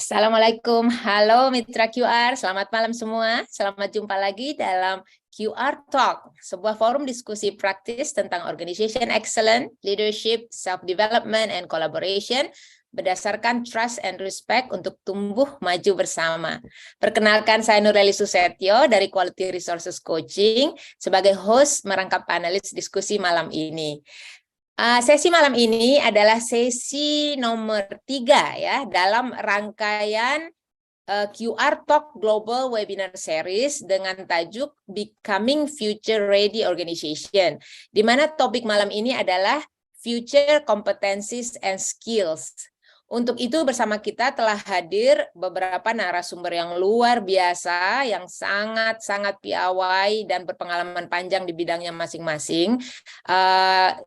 Assalamualaikum, halo Mitra QR, selamat malam semua. Selamat jumpa lagi dalam QR Talk, sebuah forum diskusi praktis tentang organization excellence, leadership, self-development, and collaboration berdasarkan trust and respect untuk tumbuh maju bersama. Perkenalkan, saya Nurleli Susetio dari Quality Resources Coaching sebagai host merangkap panelis diskusi malam ini. Sesi malam ini adalah sesi nomor 3 ya dalam rangkaian QR Talk Global Webinar Series dengan tajuk Becoming Future Ready Organization, di mana topik malam ini adalah Future Competencies and Skills. Untuk itu bersama kita telah hadir beberapa narasumber yang luar biasa, yang sangat-sangat piawai dan berpengalaman panjang di bidangnya masing-masing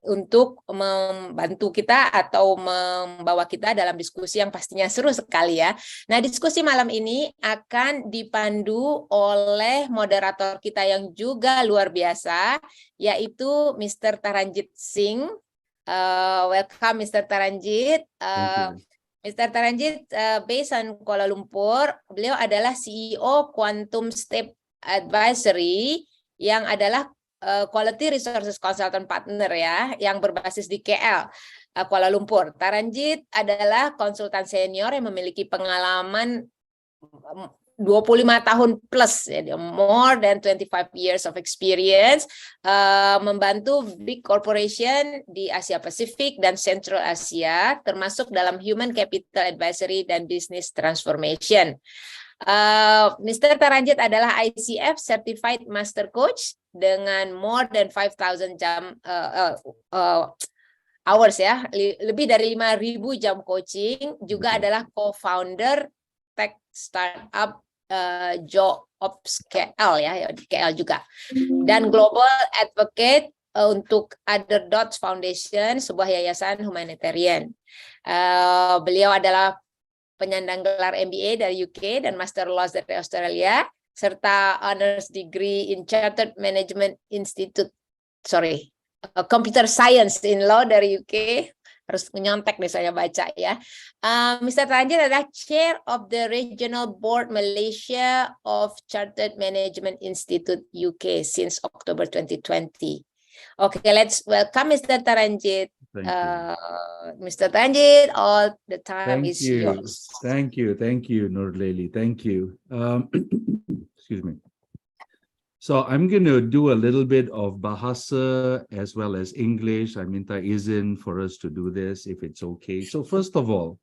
untuk membantu kita atau membawa kita dalam diskusi yang pastinya seru sekali ya. Nah, diskusi malam ini akan dipandu oleh moderator kita yang juga luar biasa, yaitu Mr. Taranjit Singh. Welcome Mr. Taranjit. Mr. Taranjit based on Kuala Lumpur, beliau adalah CEO Quantum Step Advisory yang adalah Quality Resources Consultant Partner ya, yang berbasis di KL, Kuala Lumpur. Taranjit adalah konsultan senior yang memiliki pengalaman 25 tahun plus, ya, more than 25 years of experience, membantu big corporation di Asia Pasifik dan Central Asia, termasuk dalam Human Capital Advisory dan Business Transformation. Mr. Taranjit adalah ICF Certified Master Coach dengan more than 5,000 jam hours ya, lebih dari 5.000 jam coaching, juga adalah co-founder tech startup 𝑳𝒆𝒂𝒅𝒆𝒓 ya, di KL juga, dan global advocate untuk �L.E.A.D.E.R Foundation, sebuah yayasan humanitarian. Beliau adalah penyandang gelar MBA dari UK dan Master Laws dari Australia, serta honors degree in Chartered Management Institute, Computer Science in Law dari UK. Harus menyontek nih saya baca ya. Mr. Taranjit adalah Chair of the Regional Board Malaysia of Chartered Management Institute UK since October 2020. Okay, let's welcome Mr. Taranjit. Mr. Taranjit, all the time is yours. Thank you, Nurleli. Thank you. Excuse me. So I'm going to do a little bit of Bahasa as well as English. I minta izin for us to do this, if it's okay. So first of all,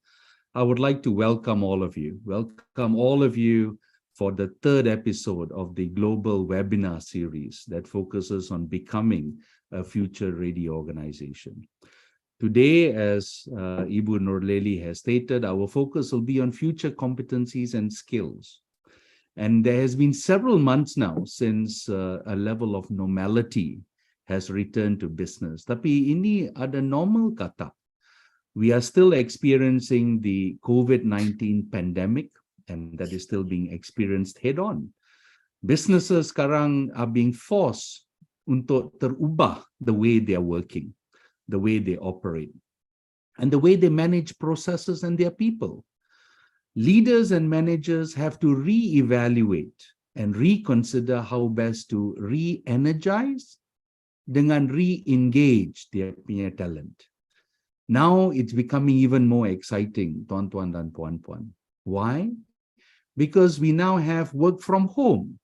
I would like to welcome all of you. Welcome all of you for the 3rd episode of the global webinar series that focuses on becoming a future-ready organization. Today, as Ibu Nurleli has stated, our focus will be on future competencies and skills. And there has been several months now since a level of normality has returned to business. Tapi ini ada normal kata. We are still experiencing the COVID-19 pandemic, and that is still being experienced head-on. Businesses sekarang are being forced untuk terubah the way they are working, the way they operate, and the way they manage processes and their people. Leaders and managers have to re-evaluate and reconsider how best to re-energize dengan re-engage their talent. Now it's becoming even more exciting, tuan-tuan dan puan-puan. Why? Because we now have work from home.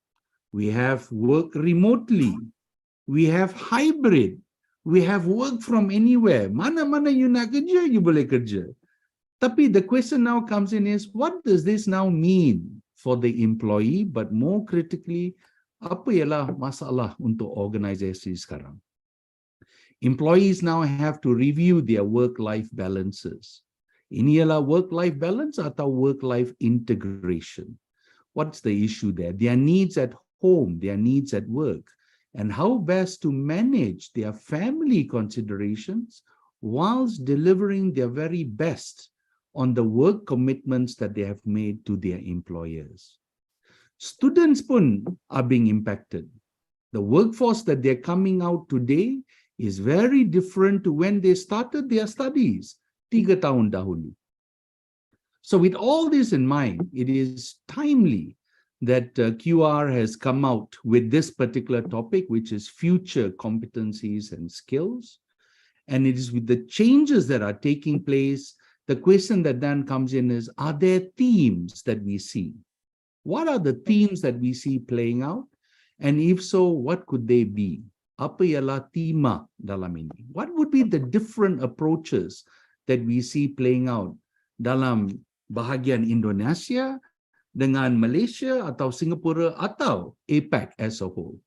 We have work remotely. We have hybrid. We have work from anywhere. Mana-mana you nak kerja, you boleh kerja. Tapi the question now comes in is, what does this now mean for the employee, but more critically, apa ialah masalah untuk organisasi sekarang? Employees now have to review their work-life balances. Ini ialah work-life balance atau work-life integration? What's the issue there? Their needs at home, their needs at work, and how best to manage their family considerations whilst delivering their very best on the work commitments that they have made to their employers. Students pun are being impacted. The workforce that they're coming out today is very different to when they started their studies 3 tahun dahulu. So with all this in mind, it is timely that QR has come out with this particular topic, which is future competencies and skills. And it is with the changes that are taking place, the question that then comes in is, are there themes that we see? What are the themes that we see playing out? And if so, what could they be? Apa ialah tema dalam ini? What would be the different approaches that we see playing out dalam bahagian Indonesia dengan Malaysia atau Singapura atau APEC as a whole?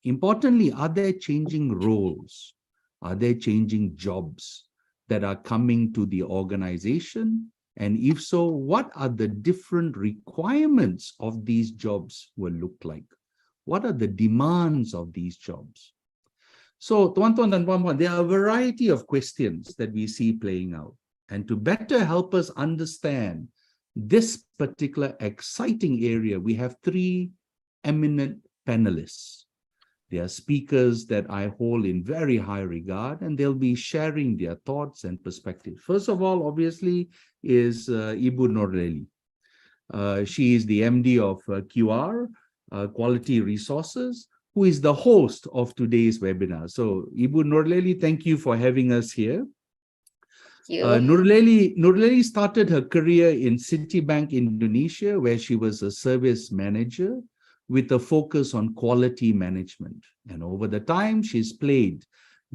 Importantly, are there changing roles? Are there changing jobs that are coming to the organization? And if so, what are the different requirements of these jobs will look like? What are the demands of these jobs? So, tuan-tuan dan puan-puan, there are a variety of questions that we see playing out. And to better help us understand this particular exciting area, we have three eminent panelists. They are speakers that I hold in very high regard, and they'll be sharing their thoughts and perspectives. First of all, obviously, is Ibu Nurleli. She is the MD of QR, Quality Resources, who is the host of today's webinar. So, Ibu Nurleli, thank you for having us here. Nurleli started her career in Citibank Indonesia, where she was a service manager with a focus on quality management. And over the time, she's played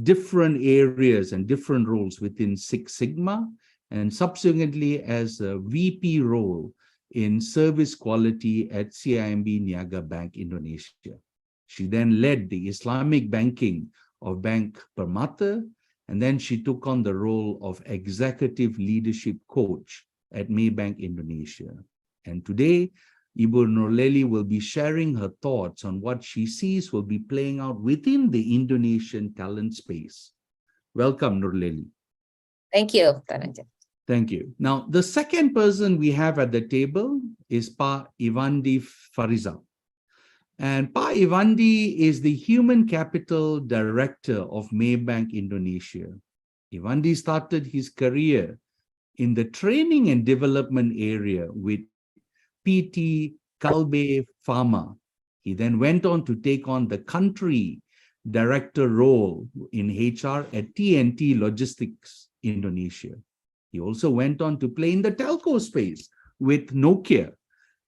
different areas and different roles within Six Sigma, and subsequently as a VP role in service quality at CIMB Niaga Bank Indonesia. She then led the Islamic banking of Bank Permata, and then she took on the role of executive leadership coach at Maybank Indonesia. And today, Ibu Nurleli will be sharing her thoughts on what she sees will be playing out within the Indonesian talent space. Welcome, Nurleli. Thank you, Tanaja. Thank you. Now, the second person we have at the table is Pak Ivandi Farizal. And Pak Ivandi is the Human Capital Director of Maybank Indonesia. Ivandi started his career in the training and development area with PT Kalbe Pharma. He then went on to take on the country director role in HR at TNT Logistics Indonesia. He also went on to play in the telco space with Nokia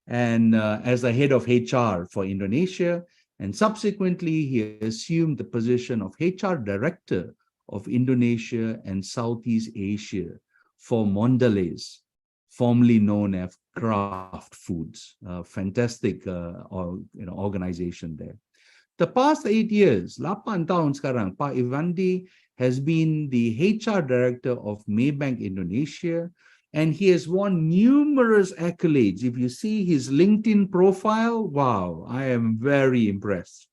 and as the head of HR for Indonesia. And subsequently, he assumed the position of HR Director of Indonesia and Southeast Asia for Mondelez, formerly known as Kraft Foods, a fantastic organization there. The past 8 years, 8 tahun sekarang, Pak Ivandi has been the HR Director of Maybank Indonesia, and he has won numerous accolades. If you see his LinkedIn profile, wow, I am very impressed.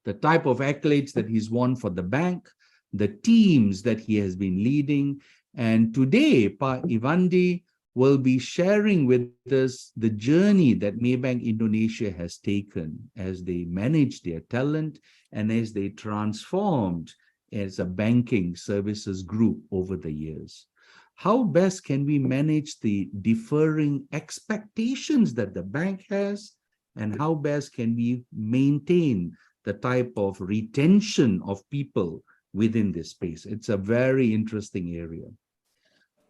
The type of accolades that he's won for the bank, the teams that he has been leading, and today, Pak Ivandi will be sharing with us the journey that Maybank Indonesia has taken as they manage their talent and as they transformed as a banking services group over the years. How best can we manage the differing expectations that the bank has, and how best can we maintain the type of retention of people within this space? It's a very interesting area.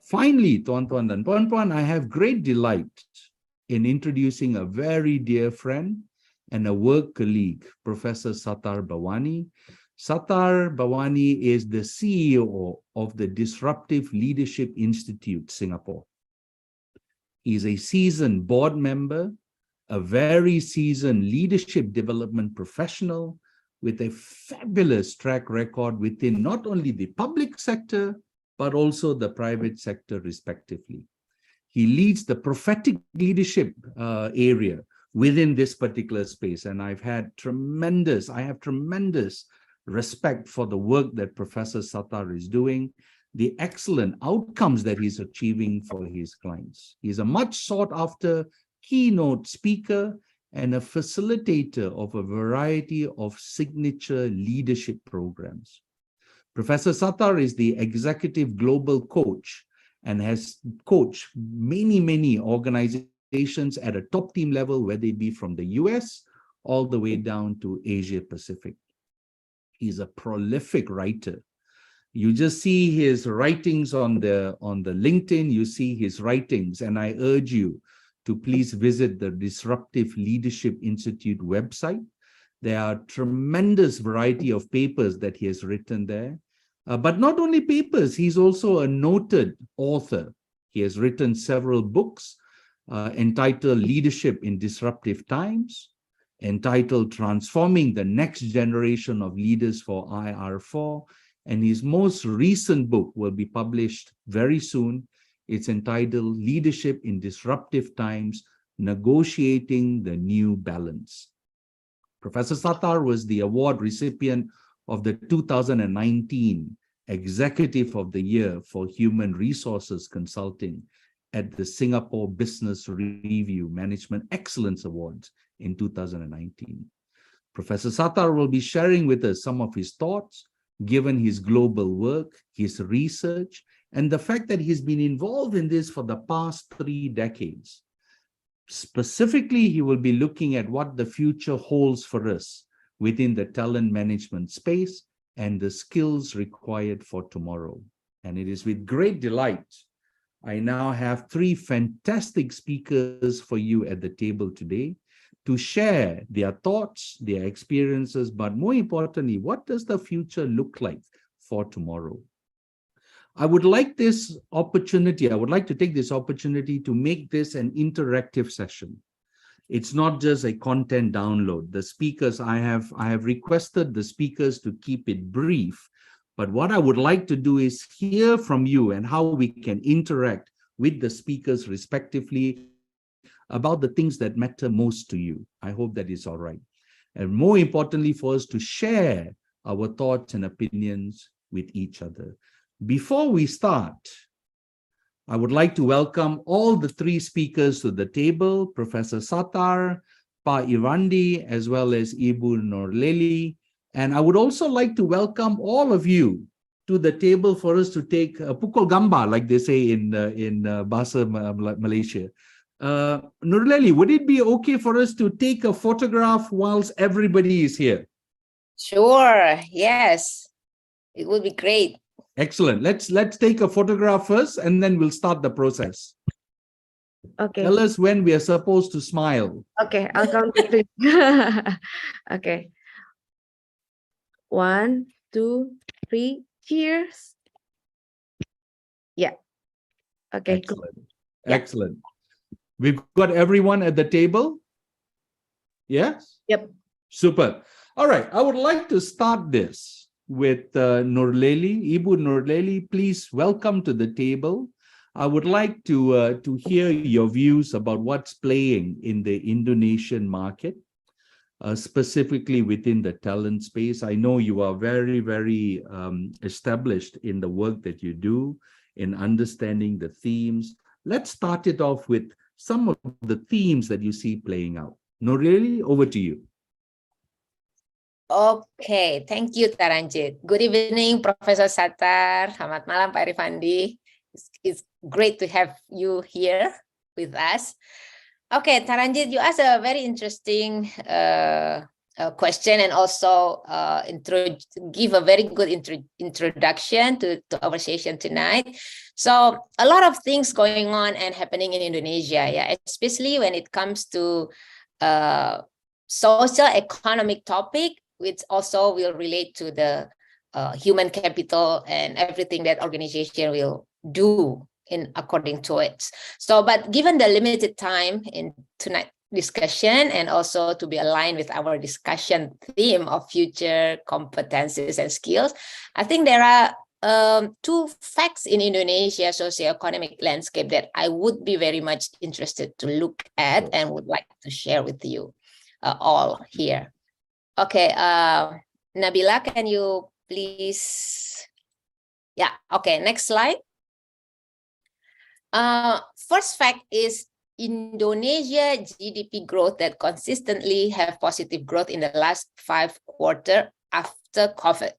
Finally, tuan-tuan dan puan-puan, I have great delight in introducing a very dear friend and a work colleague, Professor Sattar Bhawani. Sattar Bhawani is the CEO of the Disruptive Leadership Institute, Singapore. He's a seasoned board member, a very seasoned leadership development professional with a fabulous track record within not only the public sector, but also the private sector, respectively. He leads the prophetic leadership area within this particular space, and I have tremendous respect for the work that Professor Sattar is doing, the excellent outcomes that he's achieving for his clients. He's a much sought after keynote speaker and a facilitator of a variety of signature leadership programs. Professor Sattar is the executive global coach and has coached many organizations at a top team level, whether it be from the US all the way down to Asia Pacific. He's a prolific writer. You just see his writings on the LinkedIn, you see his writings, and I urge you to please visit the Disruptive Leadership Institute website. There are a tremendous variety of papers that he has written there. But not only papers, he's also a noted author. He has written several books entitled Leadership in Disruptive Times, entitled Transforming the Next Generation of Leaders for IR4, and his most recent book will be published very soon. It's entitled Leadership in Disruptive Times, Negotiating the New Balance. Professor Sattar was the award recipient of the 2019 Executive of the Year for Human Resources Consulting at the Singapore Business Review Management Excellence Awards in 2019. Professor Sattar will be sharing with us some of his thoughts, given his global work, his research, and the fact that he's been involved in this for the past 3 decades. Specifically, he will be looking at what the future holds for us within the talent management space and the skills required for tomorrow. And it is with great delight I now have 3 fantastic speakers for you at the table today to share their thoughts, their experiences, but more importantly, what does the future look like for tomorrow? I would like to take this opportunity to make this an interactive session. It's not just a content download. The speakers, I have requested the speakers to keep it brief, but what I would like to do is hear from you and how we can interact with the speakers respectively about the things that matter most to you. I hope that is all right. And more importantly, for us to share our thoughts and opinions with each other. Before we start, I would like to welcome all the 3 speakers to the table, Professor Sattar, Pak Irandi, as well as Ibu Nurleli. And I would also like to welcome all of you to the table for us to take pukul gambar, like they say in Bahasa Malaysia. Nurleli, would it be okay for us to take a photograph whilst everybody is here? Sure, yes, it would be great. Excellent. Let's take a photograph first, and then we'll start the process. Okay. Tell us when we are supposed to smile. Okay, I'll count to 3. Okay. 1, 2, 3. Cheers. Yeah. Okay. Excellent. Yeah. Excellent. We've got everyone at the table? Yes? Yep. Super. All right. I would like to start this with Nurleli. Ibu Nurleli, please welcome to the table. I would like to hear your views about what's playing in the Indonesian market, specifically within the talent space. I know you are very established in the work that you do, in understanding the themes. Let's start it off with some of the themes that you see playing out. Nurleli, over to you. Okay, thank you, Taranjit. Good evening, Professor Sattar. Selamat malam, Pak Rifandi. It's great to have you here with us. Okay, Taranjit, you asked a very interesting question, and also give a very good introduction to our session tonight. So a lot of things going on and happening in Indonesia, yeah, especially when it comes to social economic topic, which also will relate to the human capital and everything that organization will do in according to it. So, but given the limited time in tonight's discussion, and also to be aligned with our discussion theme of future competencies and skills, I think there are 2 facts in Indonesia socioeconomic landscape that I would be very much interested to look at and would like to share with you all here. Okay, Nabila, can you please? Yeah, okay, next slide. First fact is Indonesia GDP growth that consistently have positive growth in the last 5 quarters after COVID.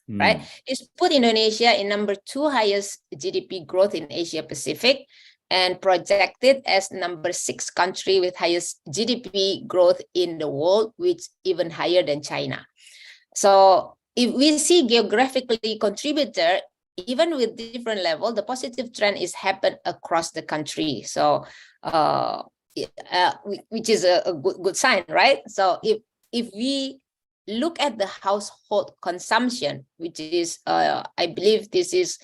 right? It's put Indonesia in #2 highest GDP growth in Asia Pacific and projected as #6 country with highest GDP growth in the world, which even higher than China. So if we see geographically contributor, even with different level, the positive trend is happen across the country. So which is a good sign, right? So if we look at the household consumption, which is I believe this is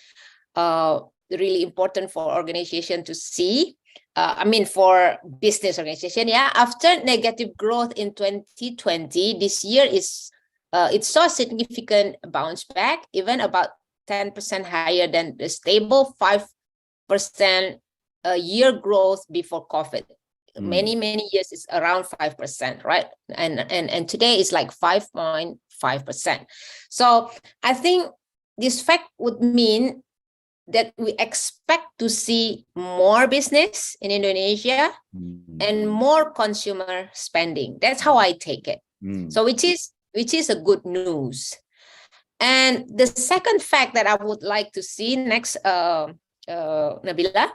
really important for organization to see. I mean, for business organization, yeah. After negative growth in 2020, this year is it saw significant bounce back, even about 10% higher than the stable 5% a year growth before COVID. Many years is around 5%, right? And today is like 5.5%. So I think this fact would mean that we expect to see more business in Indonesia and more consumer spending. That's how I take it. So which is a good news. And the second fact that I would like to see next, Nabila,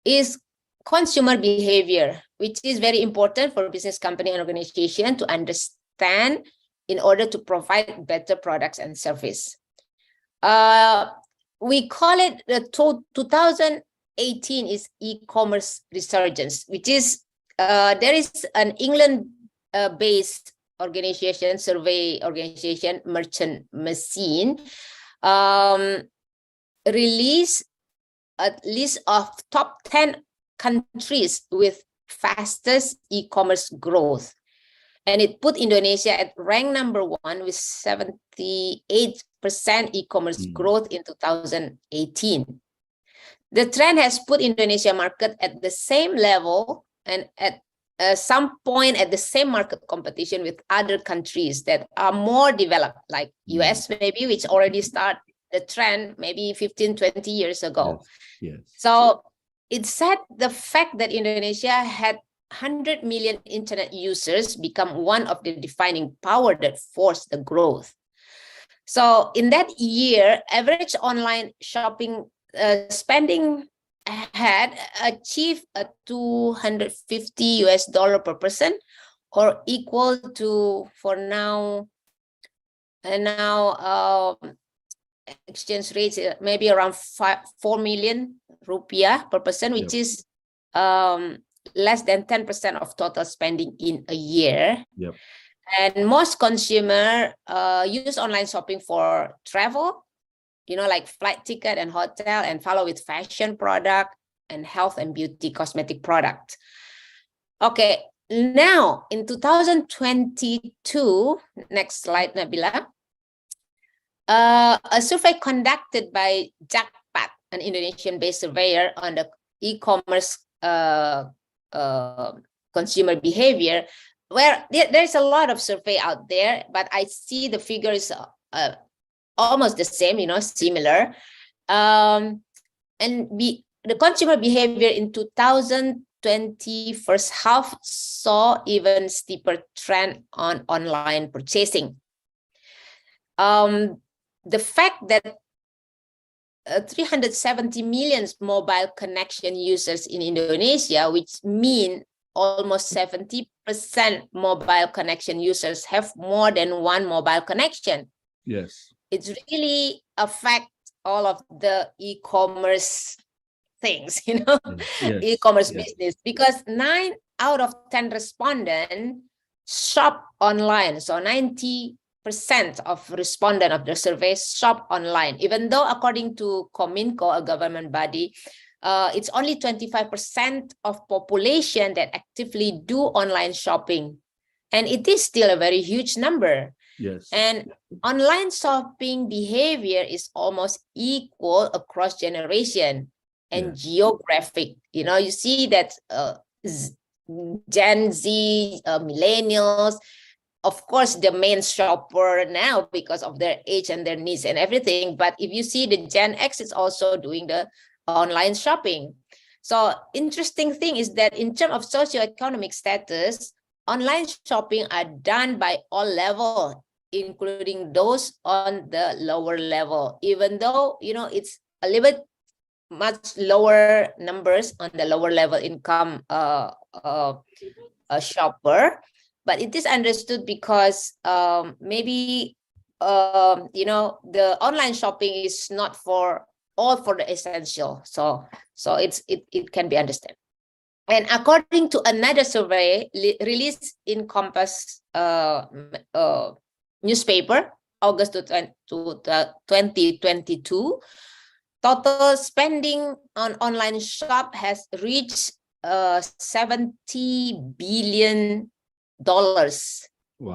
is consumer behavior, which is very important for business company and organization to understand in order to provide better products and service. We call it the 2018 is e-commerce resurgence, which is there is an England-based organization, survey organization, Merchant Machine, release a list of top 10 countries with fastest e-commerce growth. And it put Indonesia at rank #1 with 78% e-commerce growth in 2018. The trend has put Indonesia market at the same level and at some point at the same market competition with other countries that are more developed, like US maybe, which already started the trend maybe 15, 20 years ago. Yes. So it said the fact that Indonesia had 100 million internet users become one of the defining power that forced the growth. So in that year, average online shopping spending had achieved a $250 per person, or equal to, for now, exchange rates maybe around 4 million rupiah per person, which is less than 10% of total spending in a year. And most consumer use online shopping for travel, you know, like flight ticket and hotel, and follow with fashion product and health and beauty cosmetic product. Okay, now in 2022, next slide, Nabila. A survey conducted by Jakpat, an Indonesian-based surveyor on the e-commerce consumer behavior, where there's a lot of survey out there, but I see the figures almost the same, you know, similar. And the consumer behavior in 2020 first half saw even steeper trend on online purchasing. The fact that 370 million mobile connection users in Indonesia, which mean almost 70% mobile connection users have more than one mobile connection. Yes. It's really affect all of the e-commerce things, you know, e-commerce business, because 9 out of 10 respondents shop online. So 90% of respondents of the survey shop online, even though according to Kominfo, a government body, it's only 25% of population that actively do online shopping. And it is still a very huge number. Yes. And online shopping behavior is almost equal across generation and geographic. You know, you see that Gen Z, millennials, of course, the main shopper now because of their age and their needs and everything. But if you see the Gen X is also doing the online shopping. So interesting thing is that in terms of socioeconomic status, online shopping are done by all levels including those on the lower level, even though, it's a little bit much lower numbers on the lower level income shopper, but it is understood because maybe the online shopping is not for all for the essential, so it can be understood. And according to another survey released in Compass newspaper, August 2022, total spending on online shop has reached $70 billion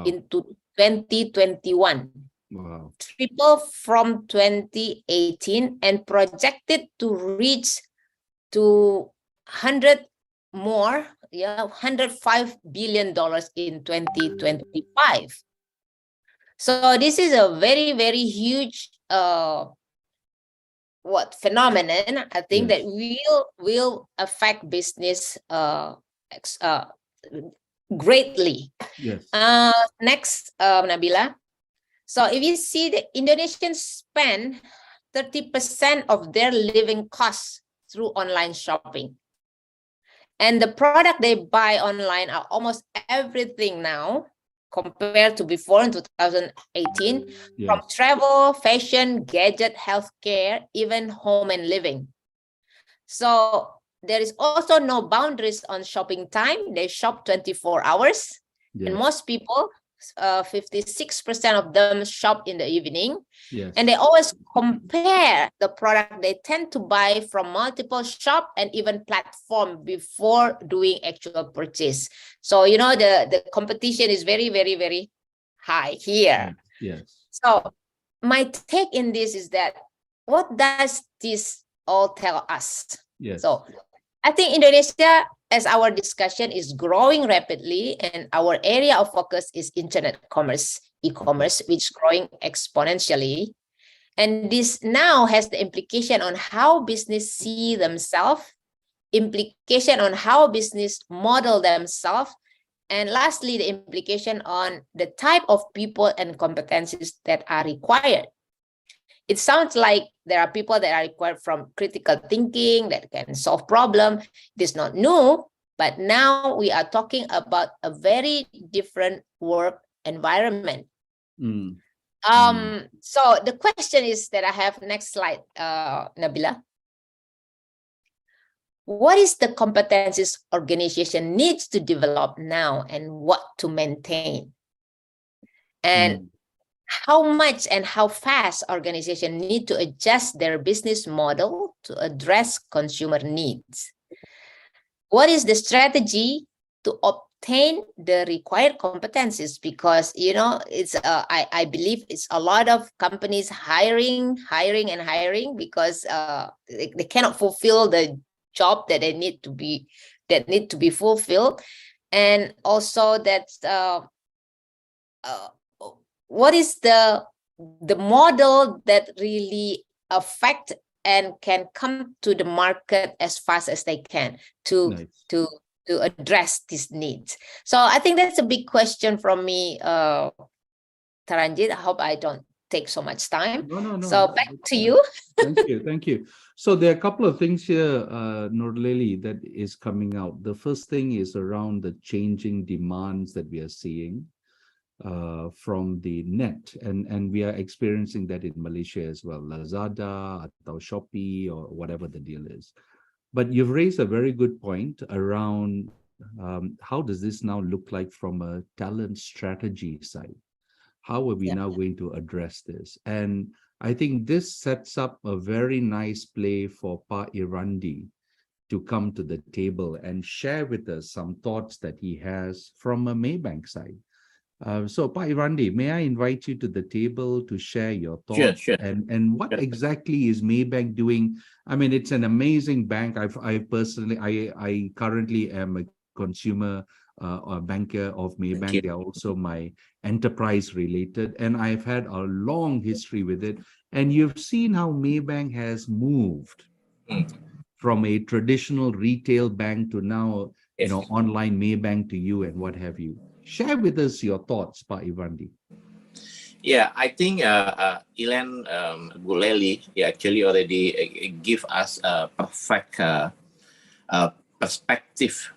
into 2021. Wow. Triple from 2018 and projected to reach to $105 billion in 2025. So this is a very, very huge phenomenon, I think, Yes. that will affect business greatly. Yes. Next, Nabila. So if you see, the Indonesians spend 30% of their living costs through online shopping. And the product they buy online are almost everything now compared to before in 2018, Yes. from travel, fashion, gadget, healthcare, even home and living. So there is also no boundaries on shopping time. They shop 24 hours. Yes. And most people, 56% of them shop in the evening. Yes. And they always compare the product they tend to buy from multiple shop and even platform before doing actual purchase. So, the competition is very, very, very high here. Yes. So my take in this is that, what does this all tell us? Yes. So I think Indonesia, as our discussion, is growing rapidly, and our area of focus is internet commerce, e-commerce, which is growing exponentially. And this now has the implication on how business see themselves, implication on how business model themselves, and lastly, the implication on the type of people and competencies that are required. It sounds like there are people that are required from critical thinking that can solve problems. It is not new, but now we are talking about a very different work environment. So the question is that I have, next slide, Nabila. What is the competencies organization needs to develop now and what to maintain? And how much and how fast organizations need to adjust their business model to address consumer needs? What is the strategy to obtain the required competencies? Because, it's I believe it's a lot of companies hiring because they cannot fulfill the job that need to be fulfilled. And also that what is the model that really affect and can come to the market as fast as they can to address these needs? So I think that's a big question from me, Taranjit. I hope I don't take so much time. No. So back to you. Thank you. So there are a couple of things here, Nurleli, that is coming out. The first thing is around the changing demands that we are seeing from the net, and we are experiencing that in Malaysia as well, Lazada or Shopee or whatever the deal is. But you've raised a very good point around how does this now look like from a talent strategy side? How are we now going to address this? And I think this sets up a very nice play for Pak Irandi to come to the table and share with us some thoughts that he has from a Maybank side. So, Pak Irandi, may I invite you to the table to share your thoughts? Sure. And what exactly is Maybank doing? I mean, it's an amazing bank. I personally currently am a consumer banker of Maybank. They are also my enterprise related, and I've had a long history with it. And you've seen how Maybank has moved from a traditional retail bank to now, online Maybank to you and what have you. Share with us your thoughts, Pak Irandi. Yeah, I think Elaine Buleli actually already give us a perfect perspective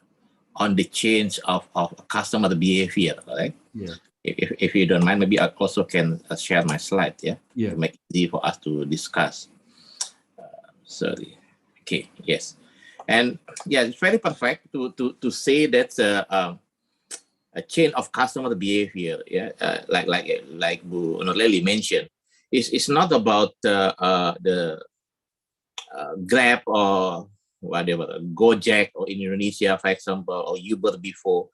on the change of customer behavior, right? Yeah. If you don't mind, maybe I also can share my slide, yeah? Yeah. To make it easy for us to discuss. Sorry. Okay, yes. And yeah, it's very perfect to say that a change of customer behavior, yeah, like Bu Nurleli mentioned, it's not about the Grab or whatever, Gojek or in Indonesia, for example, or Uber before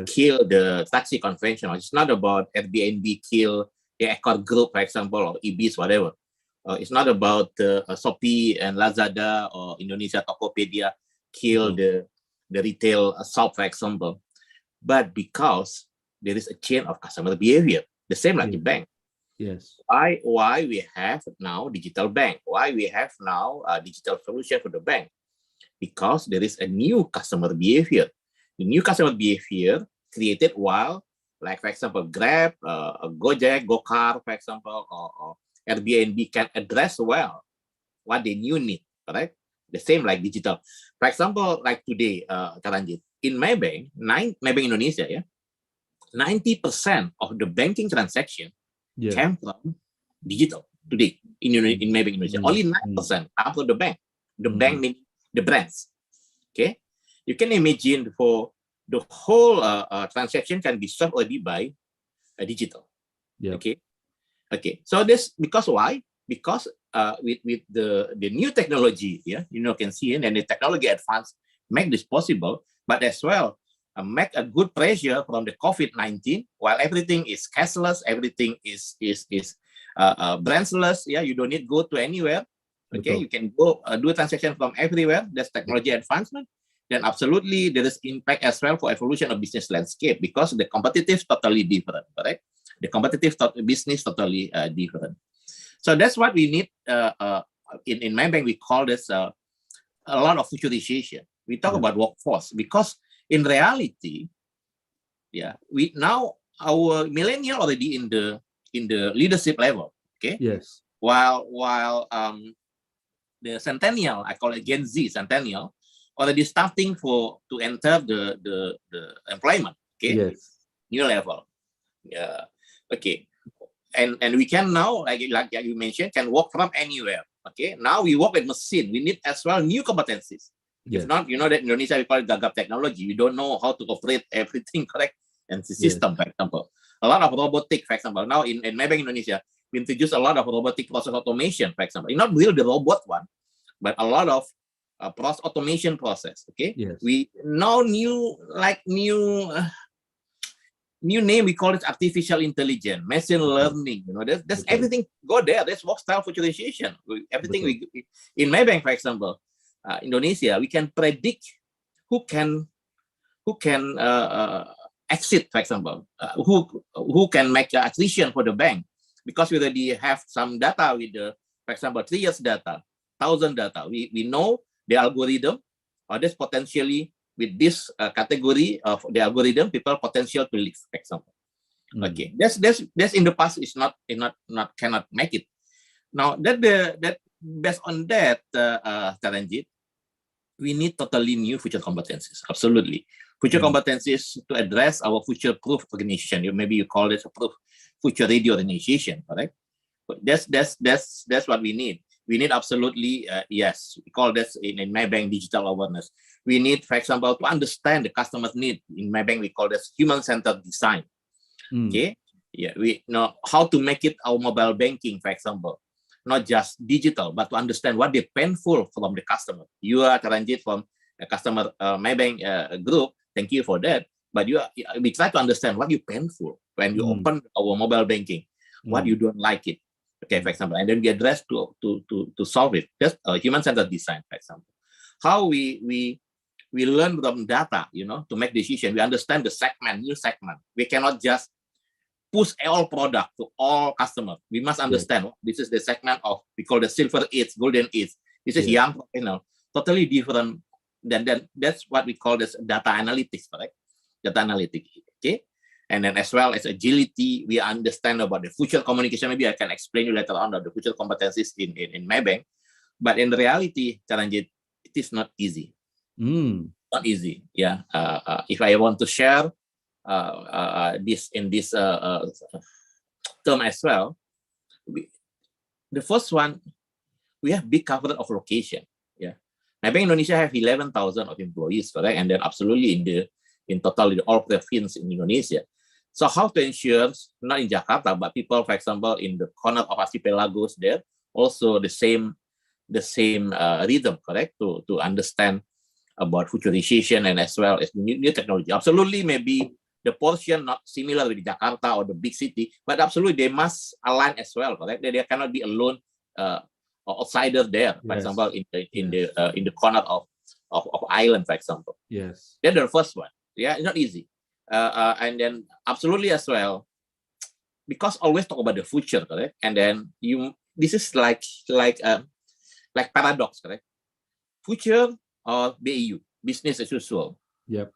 kill the taxi conventional. It's not about Airbnb kill the 𝒂𝒂𝒅 group, for example, or Ibis, whatever. It's not about Shopee and Lazada or Indonesia Tokopedia kill the retail shop, for example. But because there is a change of customer behavior, the same like the bank. Yes. Why we have now digital bank? Why we have now a digital solution for the bank? Because there is a new customer behavior. The new customer behavior created while, like for example, Grab, Gojek, GoCar, for example, or Airbnb can address well what they new need, right? The same like digital. For example, like today, Karanjit, in Maybank, Maybank Indonesia, yeah, 90% of the banking transaction came from digital today in Maybank Indonesia. Only 9% after the bank. The bank means the brands. Okay, you can imagine for the whole transaction can be solved already by digital. Okay, okay. So this because why? Because with the new technology, yeah, you know, can see, and the technology advance make this possible, but as well make a good pressure from the COVID-19 while everything is cashless, everything is brandless. Yeah, you don't need to go to anywhere. Okay, you can go do a transaction from everywhere. That's technology advancement. Then absolutely there is impact as well for evolution of business landscape because the competitive totally different, correct? The competitive business totally different. So that's what we need. In my bank, we call this a lot of futurization. We talk about workforce because in reality, yeah, we now our millennial already in the leadership level. Okay. Yes. While the centennial, I call it Gen Z centennial, already starting to enter the employment. Okay. Yes. New level. Yeah. Okay. And we can now, like you mentioned, can work from anywhere. Okay. Now we work with machine. We need as well new competencies. If not, you know that in Indonesia we call it gagap technology. We don't know how to operate everything correct and the system, for example. A lot of robotic, for example. Now in Maybank Indonesia, we introduce a lot of robotic process automation, for example. Not really the robot one, but a lot of process automation process. Okay. Yes. We now new name, we call it artificial intelligence, machine learning. You know, that's everything go there. That's work style futurization. Everything we in Maybank, for example, Indonesia, we can predict who can exit, for example, who can make the acquisition for the bank, because we already have some data with the, for example, 3 years data, 1,000 data. We know the algorithm, or this potentially with this category of the algorithm, people potential to leave, for example. Okay, that's in the past is not cannot make it. Now that based on that, Taranjit, we need totally new future competencies. Absolutely, future competencies to address our future-proof organization. Maybe you call it a future-ready organization, correct? But that's what we need. We need absolutely yes. We call this in my bank digital awareness. We need, for example, to understand the customer's need. In my bank, we call this human-centered design. Okay, yeah, we know how to make it our mobile banking, for example. Not just digital, but to understand what they painful from the customer. You are Taranjit from a customer Maybank group. Thank you for that. But we try to understand what you painful when you open our mobile banking. What you don't like it. Okay, for example, and then we address to solve it. Just human-centered design, for example. How we learn from data, you know, to make decision. We understand the segment, new segment. We cannot just push all product to all customers. We must understand this is the segment of, we call the silver age, golden age. This is young professional, totally different than that's what we call this data analytics, correct? Data analytics. Okay. And then as well as agility, we understand about the future communication. Maybe I can explain you later on the future competencies in Maybank. But in reality, Charanjit, it is not easy. Not easy. Yeah. If I want to share this in this term as well, the first one, we have big coverage of location. Yeah. Maybank Indonesia have 11,000 of employees, correct? And then absolutely in total in all provinces in Indonesia. So how to ensure, not in Jakarta, but people, for example, in the corner of archipelagos there, also the same rhythm, correct? To understand about futurization and as well as new technology. Absolutely, maybe the portion not similar with Jakarta or the big city, but absolutely they must align as well, correct? They cannot be alone outsider there, for example, in the corner of island, for example. Yes. That's the first one. Yeah, it's not easy. And then absolutely as well, because always talk about the future, correct? And then this is like paradox, correct? Future or BAU, business as usual. Yep.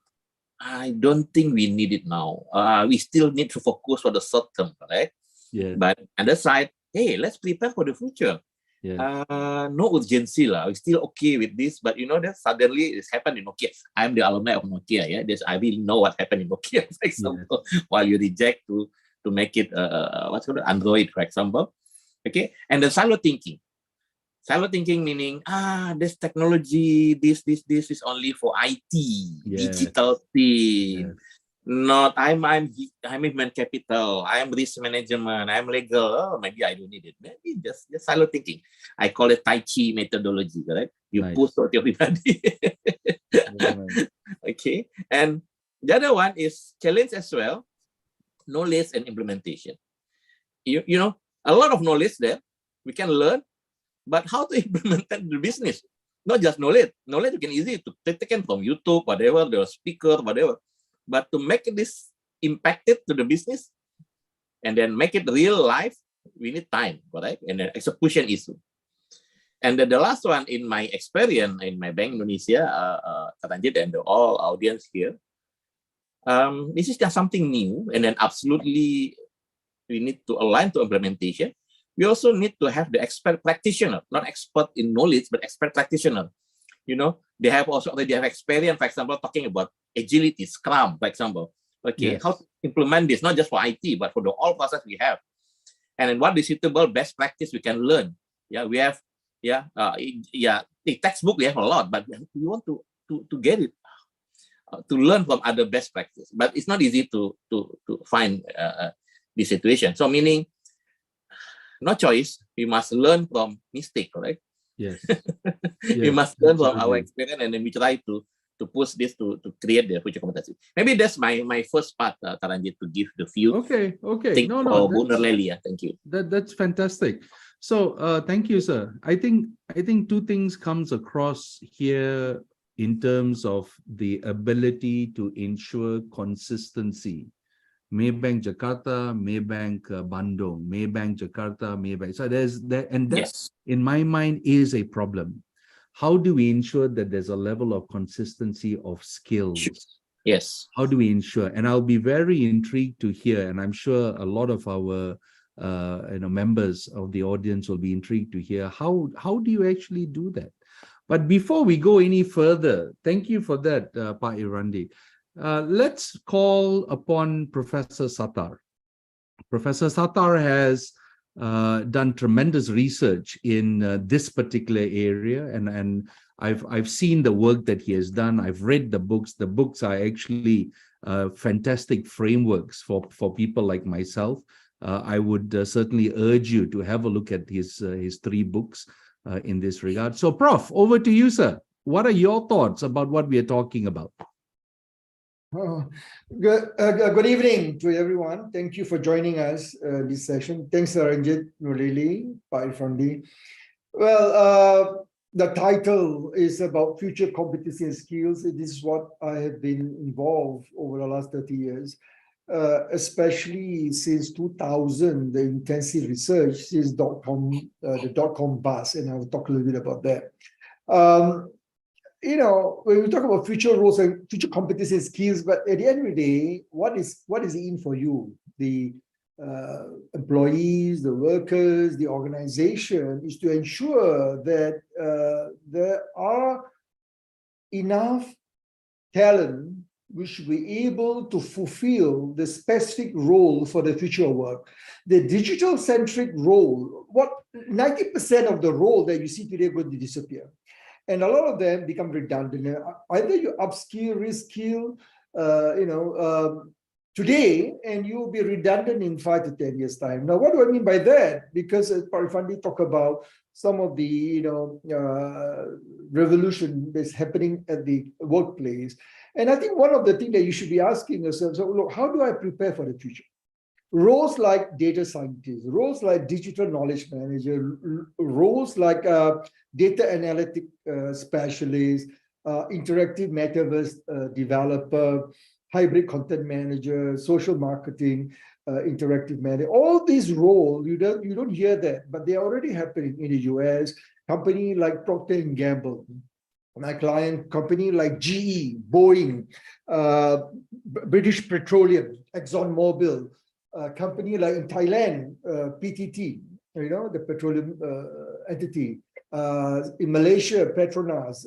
I don't think we need it now. We still need to focus for the short term, correct? Yeah. But on the side, hey, let's prepare for the future. Yeah. No urgency lah. We're still okay with this, but you know that suddenly it's happened in Nokia. I'm the alumni of Nokia. Yeah, I really know what happened in Nokia, for example. While you reject to make it what's called Android, for example. Okay, and the silo thinking. Silo thinking meaning this technology, this is only for IT, digital thing. Not I'm human capital, I'm risk management, I'm legal. Oh, maybe I don't need it. Maybe just silo thinking. I call it Tai Chi methodology, correct? You push to everybody. Okay. And the other one is challenge as well, knowledge and implementation. You know, a lot of knowledge there we can learn, but how to implement that in the business? Not just knowledge. Knowledge you can easily to take from YouTube, whatever, the speaker, whatever. But to make this impacted to the business and then make it real life, we need time, correct? And then execution issue. And then the last one, in my experience in my Bank Indonesia, Charanjit and all audience here, this is just something new, and then absolutely we need to align to implementation. We also need to have the expert practitioner, not expert in knowledge, but expert practitioner. You know, they have already have experience, for example, talking about agility, Scrum, for example. Okay, how to implement this, not just for IT, but for the all process we have. And then what is suitable best practice we can learn. Yeah, we have, the textbook we have a lot, but we want to get it, to learn from other best practice. But it's not easy to find this situation. So meaning, no choice, we must learn from mistake, correct? Yes. We must learn from our experience, and then we try to push this to create the future competency. Maybe that's my first part, Charanjit, to give the view. Okay. For Bu Nurlaily. Thank you. That's fantastic. So thank you, sir. I think two things comes across here in terms of the ability to ensure consistency. Maybank Jakarta, Maybank Bandung, Maybank Jakarta, Maybank. So there's that, and that in my mind is a problem. How do we ensure that there's a level of consistency of skills? Yes. How do we ensure? And I'll be very intrigued to hear, and I'm sure a lot of our members of the audience will be intrigued to hear how do you actually do that? But before we go any further, thank you for that, Pak Irandi. Let's call upon Professor Sattar. Professor Sattar has done tremendous research in this particular area, and I've seen the work that he has done. I've read the books. The books are actually fantastic frameworks for people like myself. I would certainly urge you to have a look at his 3 books in this regard. So, Prof, over to you, sir. What are your thoughts about what we are talking about? Good evening to everyone. Thank you for joining us this session. Thanks, Charanjit, Nurlaily, Pak Irfandi. Well, the title is about future competencies and skills. This is what I have been involved over the last 30 years, especially since 2000, the intensive research since the dot-com bust, and I'll talk a little bit about that. when we talk about future roles and future competencies and skills, but at the end of the day, what is it in for you? The employees, the workers, the organization is to ensure that there are enough talent which will be able to fulfill the specific role for the future of work. The digital-centric role, 90% of the role that you see today are going to disappear. And a lot of them become redundant. Either you upskill, reskill, today, and you will be redundant in 5 to 10 years' time. Now, what do I mean by that? Because as Parifandi talked about some of the revolution that's happening at the workplace. And I think one of the things that you should be asking yourself, so look, how do I prepare for the future? Roles like data scientist, roles like digital knowledge manager, roles like data analytic specialist, interactive metaverse developer, hybrid content manager, social marketing, interactive manager. All these roles, you don't hear that, but they are already happening in the US. Company like Procter & Gamble, my client company like GE, Boeing, British Petroleum, ExxonMobil, company like in Thailand, PTT, the petroleum entity. In Malaysia, Petronas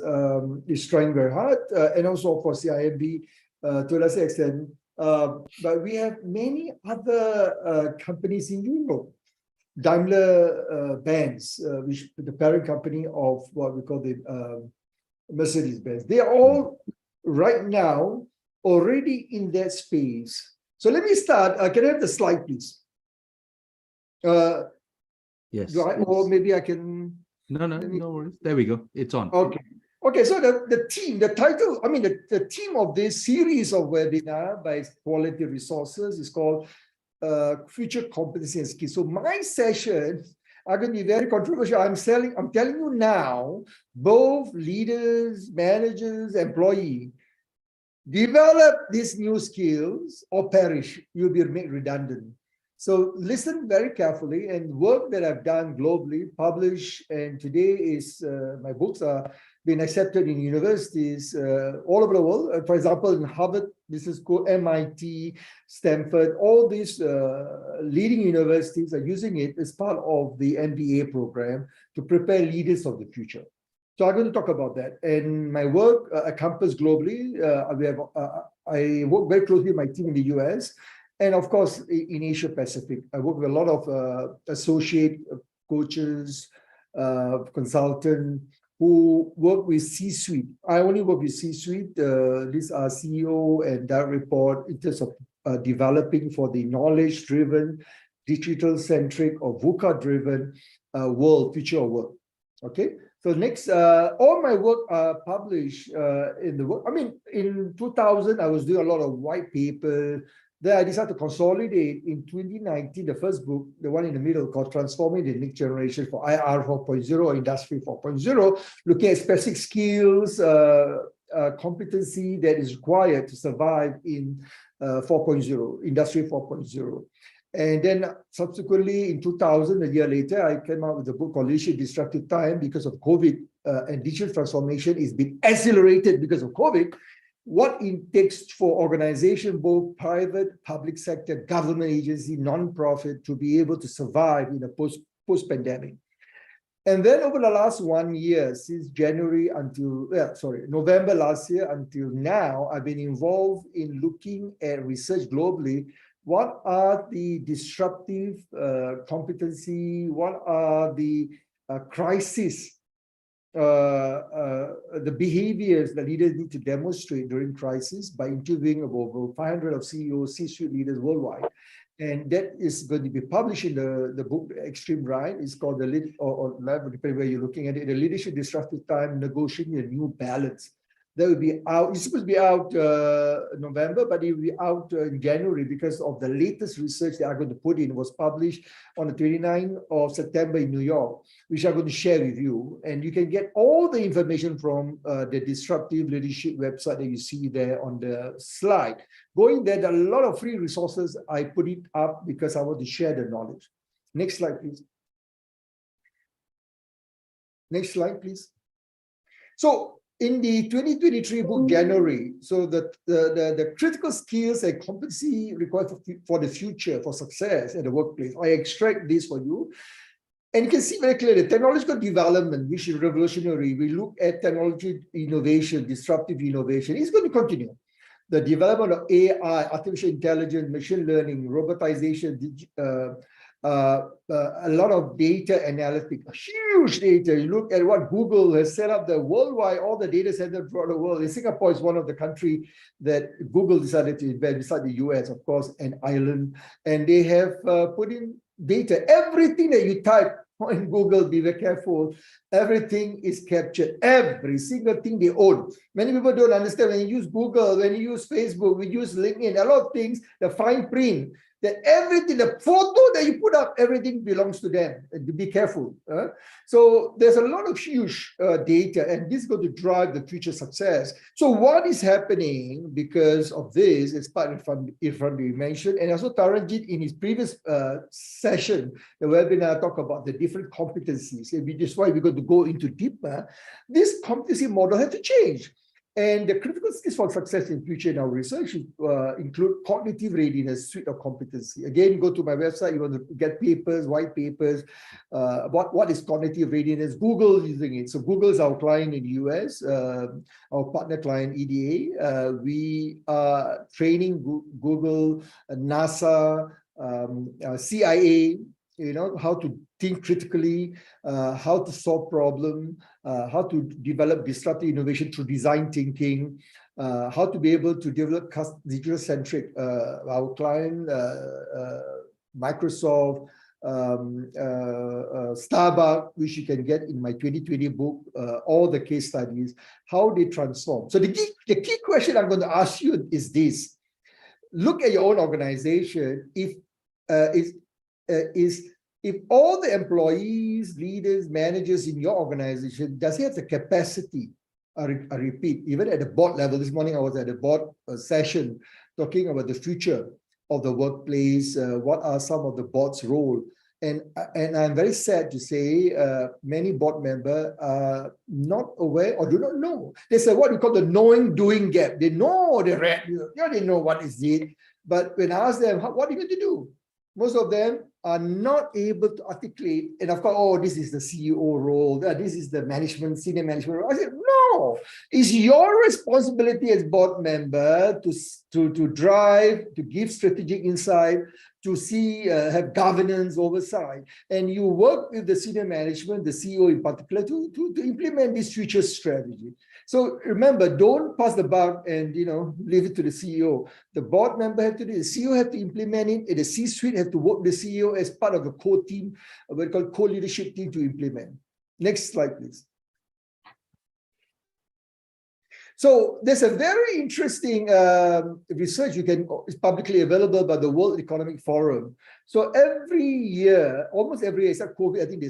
is trying very hard, and also for CIMB to a lesser extent. But we have many other companies in Europe. Daimler-Benz, which the parent company of what we call the Mercedes-Benz. They are all right now already in that space. So let me start. Can I have the slide, please? Yes. Or maybe I can. No worries. There we go. It's on. Okay. So the theme, the title, the theme of this series of webinar by Quality Resources is called Future Competency and Skills. So my sessions are going to be very controversial. I'm telling you now, both leaders, managers, employees, develop these new skills or perish. You'll be made redundant. So listen very carefully, and work that I've done globally, published, and today is my books are being accepted in universities all over the world. For example, in Harvard Business School, MIT, Stanford, all these leading universities are using it as part of the MBA program to prepare leaders of the future. So I'm going to talk about that. And my work encompasses globally. I work very closely with my team in the US, and of course, in Asia Pacific. I work with a lot of associate coaches, consultants who work with C-suite. I only work with C-suite. These are CEO and direct report in terms of developing for the knowledge-driven, digital-centric or VUCA-driven world, future of work. Okay. So next, all my work are published in the work. In 2000, I was doing a lot of white paper. Then I decided to consolidate in 2019, the first book, the one in the middle called Transforming the Next Generation for IR 4.0 or Industry 4.0, looking at specific skills, competency that is required to survive in 4.0, Industry 4.0. And then subsequently in 2000, a year later, I came out with a book called Leadership Disruptive Time because of COVID and digital transformation is being accelerated because of COVID. What it takes for organization, both private, public sector, government agency, non-profit, to be able to survive in a post-pandemic. And then over the last 1 year, since November last year until now, I've been involved in looking at research globally. What are the disruptive competency? What are the crises? The behaviors that leaders need to demonstrate during crisis by interviewing over 500 of CEOs, C-suite leaders worldwide. And that is going to be published in the book, Extreme Right. It's called depending where you're looking at it, the Leadership Disruptive Time, Negotiating a New Balance. That will be out. It's supposed to be out November, but it will be out in January because of the latest research that I'm going to put in. It was published on the 29th of September in New York, which I'm going to share with you. And you can get all the information from the Disruptive Leadership website that you see there on the slide. Going there, there are a lot of free resources. I put it up because I want to share the knowledge. Next slide, please. Next slide, please. So, in the 2023 book, January, so the critical skills and competency required for the future, for success at the workplace, I extract this for you. And you can see very clearly, technological development, which is revolutionary. We look at technology innovation, disruptive innovation. It's going to continue. The development of AI, artificial intelligence, machine learning, robotization, a lot of data analytics, huge data. You look at what Google has set up the worldwide, all the data centers throughout the world. And Singapore is one of the countries that Google decided to invest, beside the US, of course, and Ireland. And they have put in data. Everything that you type on Google, be very careful, everything is captured. Every single thing they own. Many people don't understand when you use Google, when you use Facebook, we use LinkedIn, a lot of things, the fine print, that everything, the photo that you put up, everything belongs to them. And be careful. So there's a lot of huge data, and this is going to drive the future success. So what is happening because of this, as part Irfan mentioned, and also Taranjit in his previous session, the webinar, talk about the different competencies, and which is why we're going to go into deeper. This competency model has to change. And the critical skills for success in future in our research include cognitive readiness, suite of competency. Again, go to my website, you want to get papers, white papers, about what is cognitive readiness. Google using it. So Google is our client in the US, our partner client, EDA. We are training Google, NASA, CIA, how to think critically, how to solve problems, how to develop disruptive innovation through design thinking, how to be able to develop digital-centric, our client, Microsoft, Starbucks, which you can get in my 2020 book, all the case studies, how they transform. So the key question I'm going to ask you is this. Look at your own organization. If all the employees, leaders, managers in your organization, does it have the capacity, I repeat, even at the board level, this morning I was at a board session talking about the future of the workplace, what are some of the board's role. And I'm very sad to say many board members are not aware or do not know. There's what we call the knowing-doing gap. They know they read, they know what is it. But when I ask them, what are you going to do? Most of them are not able to articulate, and of course, oh, this is the CEO role, this is the management, senior management role. I said, no, it's your responsibility as board member to drive, to give strategic insight, to see, have governance oversight, and you work with the senior management, the CEO in particular, to implement this future strategy. So remember, don't pass the buck and leave it to the CEO. The board member had to do it. The CEO had to implement it, and the C-suite had to work with the CEO as part of the core team, what we call co-leadership team, to implement. Next slide, please. So there's a very interesting research is publicly available by the World Economic Forum. So every year, almost every year, except COVID, I think they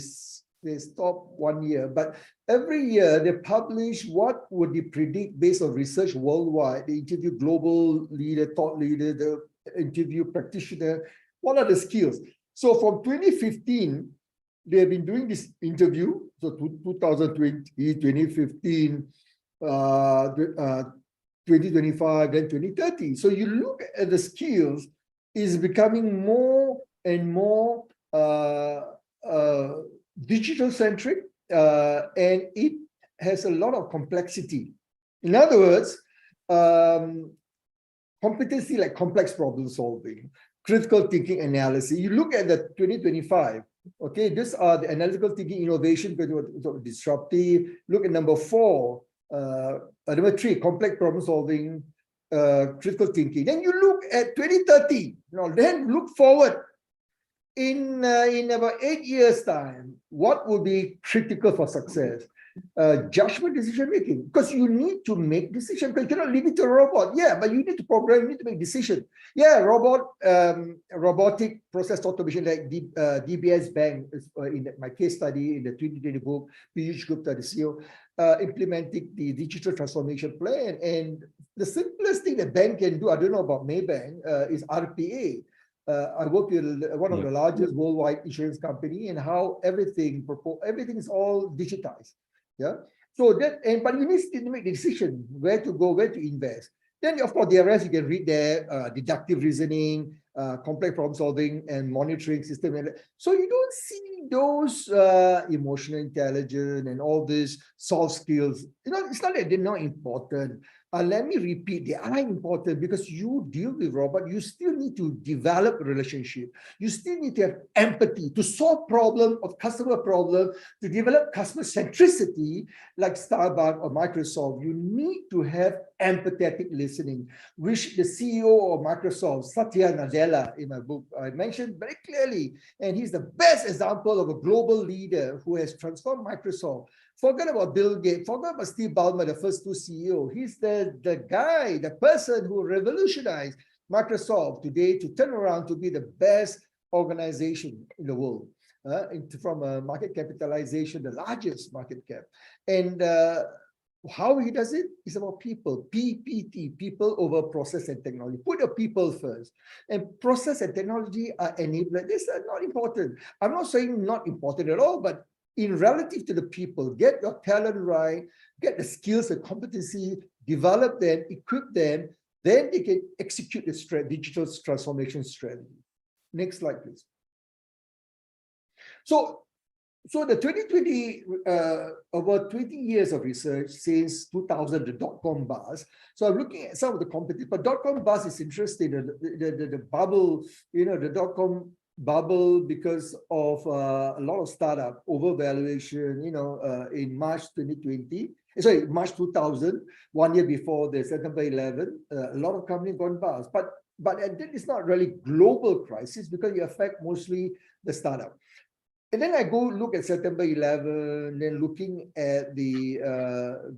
stopped 1 year, but every year they publish what would they predict based on research worldwide. They interview global leader, thought leader, they interview practitioner. What are the skills? So from 2015, they have been doing this interview. So 2020, 2015, 2025, then 2030. So you look at the skills, is becoming more and more digital-centric, and it has a lot of complexity. In other words, competency like complex problem solving, critical thinking analysis. You look at the 2025, okay, these are the analytical thinking innovation, disruptive. Look at number 4, number 3, complex problem solving, critical thinking. Then you look at 2030, then look forward. In about 8 years' time, what will be critical for success? Judgment decision making, because you need to make decisions, because you cannot leave it to a robot. Yeah, but you need to program, you need to make decisions. Yeah, robotic process automation like DBS Bank, in my case study in the 2020 book, Piyush Gupta, the CEO, implementing the digital transformation plan. And the simplest thing that bank can do, I don't know about Maybank, is RPA. I work with one of the largest worldwide insurance company, and how everything is all digitized. Yeah, So that, but you need to make the decision where to go, where to invest. Then, of course, the rest you can read there, deductive reasoning, complex problem solving, and monitoring system. So you don't see those emotional intelligence and all these soft skills. It's not that they're not important. Let me repeat, they are important because you deal with robots. You still need to develop a relationship. You still need to have empathy to solve problem or customer problem, to develop customer centricity like Starbucks or Microsoft. You need to have empathetic listening, which the CEO of Microsoft, Satya Nadella, in my book, I mentioned very clearly. And he's the best example of a global leader who has transformed Microsoft. Forget about Bill Gates, forget about Steve Ballmer, the first two CEO. He's the guy, the person who revolutionized Microsoft today to turn around to be the best organization in the world. From a market capitalization, the largest market cap. And how he does it is about people, PPT, people over process and technology. Put your people first. And process and technology are enablers. These are not important. I'm not saying not important at all, but in relative to the people, get your talent right, get the skills and competency, develop them, equip them, then they can execute the digital transformation strategy. Next slide, please. So the 2020, over 20 years of research since 2000, the dot-com bust. So I'm looking at some of the competitors, but dot-com bust is interesting. The bubble, the dot-com bubble because of a lot of startup overvaluation, in March 2020, sorry, March 2000, 1 year before the September 11, a lot of companies gone bust. But it's not really global crisis because it affects mostly the startup. And then I go look at September 11, then looking at the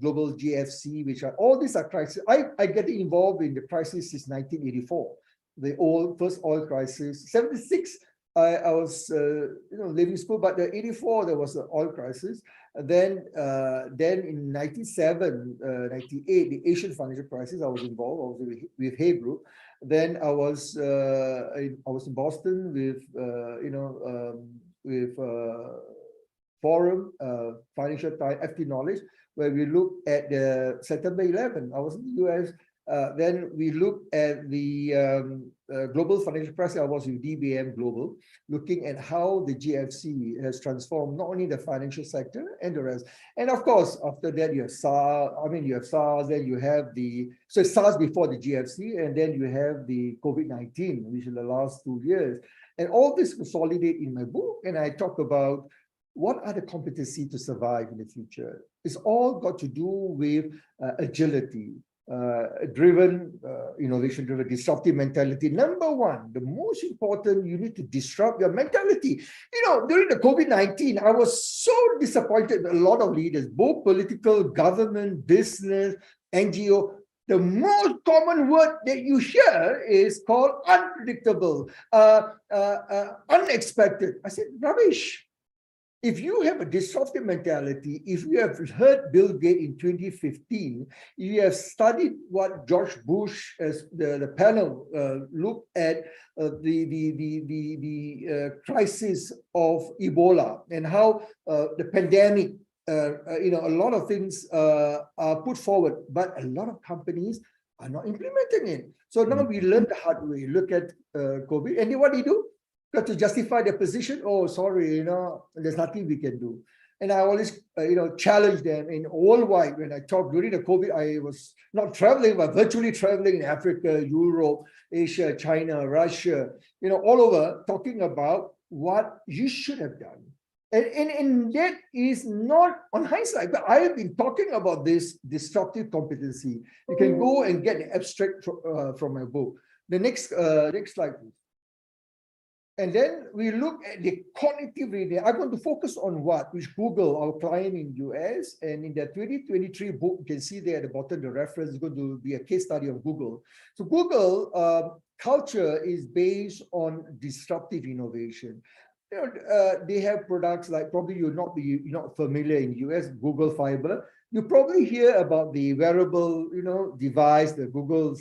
global GFC, which are all these are crises. I get involved in the crisis since 1984, the first oil crisis. 76, I was leaving school, but the 84 there was an oil crisis. And then in 97, 98, the Asian financial crisis, I was involved. I was with Hay Group. Then I was in Boston with Forum, Financial Times, FT Knowledge, where we looked at the September 11. I was in the US. Then we looked at the global financial crisis. I was with DBM Global, looking at how the GFC has transformed not only the financial sector and the rest. And of course, after that, you have SARS. You have SARS. Then you have SARS before the GFC, and then you have the COVID-19, which is the last 2 years. And all this consolidate in my book, and I talk about what are the competencies to survive in the future. It's all got to do with agility, innovation-driven, disruptive mentality. Number one, the most important, you need to disrupt your mentality. During the COVID-19, I was so disappointed with a lot of leaders, both political, government, business, NGO. The most common word that you hear is called unpredictable, unexpected. I said, rubbish. If you have a disruptive mentality, if you have heard Bill Gates in 2015, you have studied what George Bush, as the panel looked at the crisis of Ebola and how the pandemic, a lot of things are put forward, but a lot of companies are not implementing it. So now we learn the hard way. Look at COVID, and then what do you do? Got to justify their position. Oh, sorry, there's nothing we can do. And I always, challenge them in worldwide. When I talk during the COVID, I was not traveling, but virtually traveling in Africa, Europe, Asia, China, Russia, all over, talking about what you should have done. And that is not on hindsight, but I have been talking about this disruptive competency. You can go and get the abstract from my book. The next slide, please. And then we look at the cognitive reading. I'm going to focus on which Google, our client in US, and in the 2023 book, you can see there at the bottom, the reference is going to be a case study of Google. So Google culture is based on disruptive innovation. They have products like, probably you're not familiar in US, Google Fiber. You probably hear about the wearable, device, the Google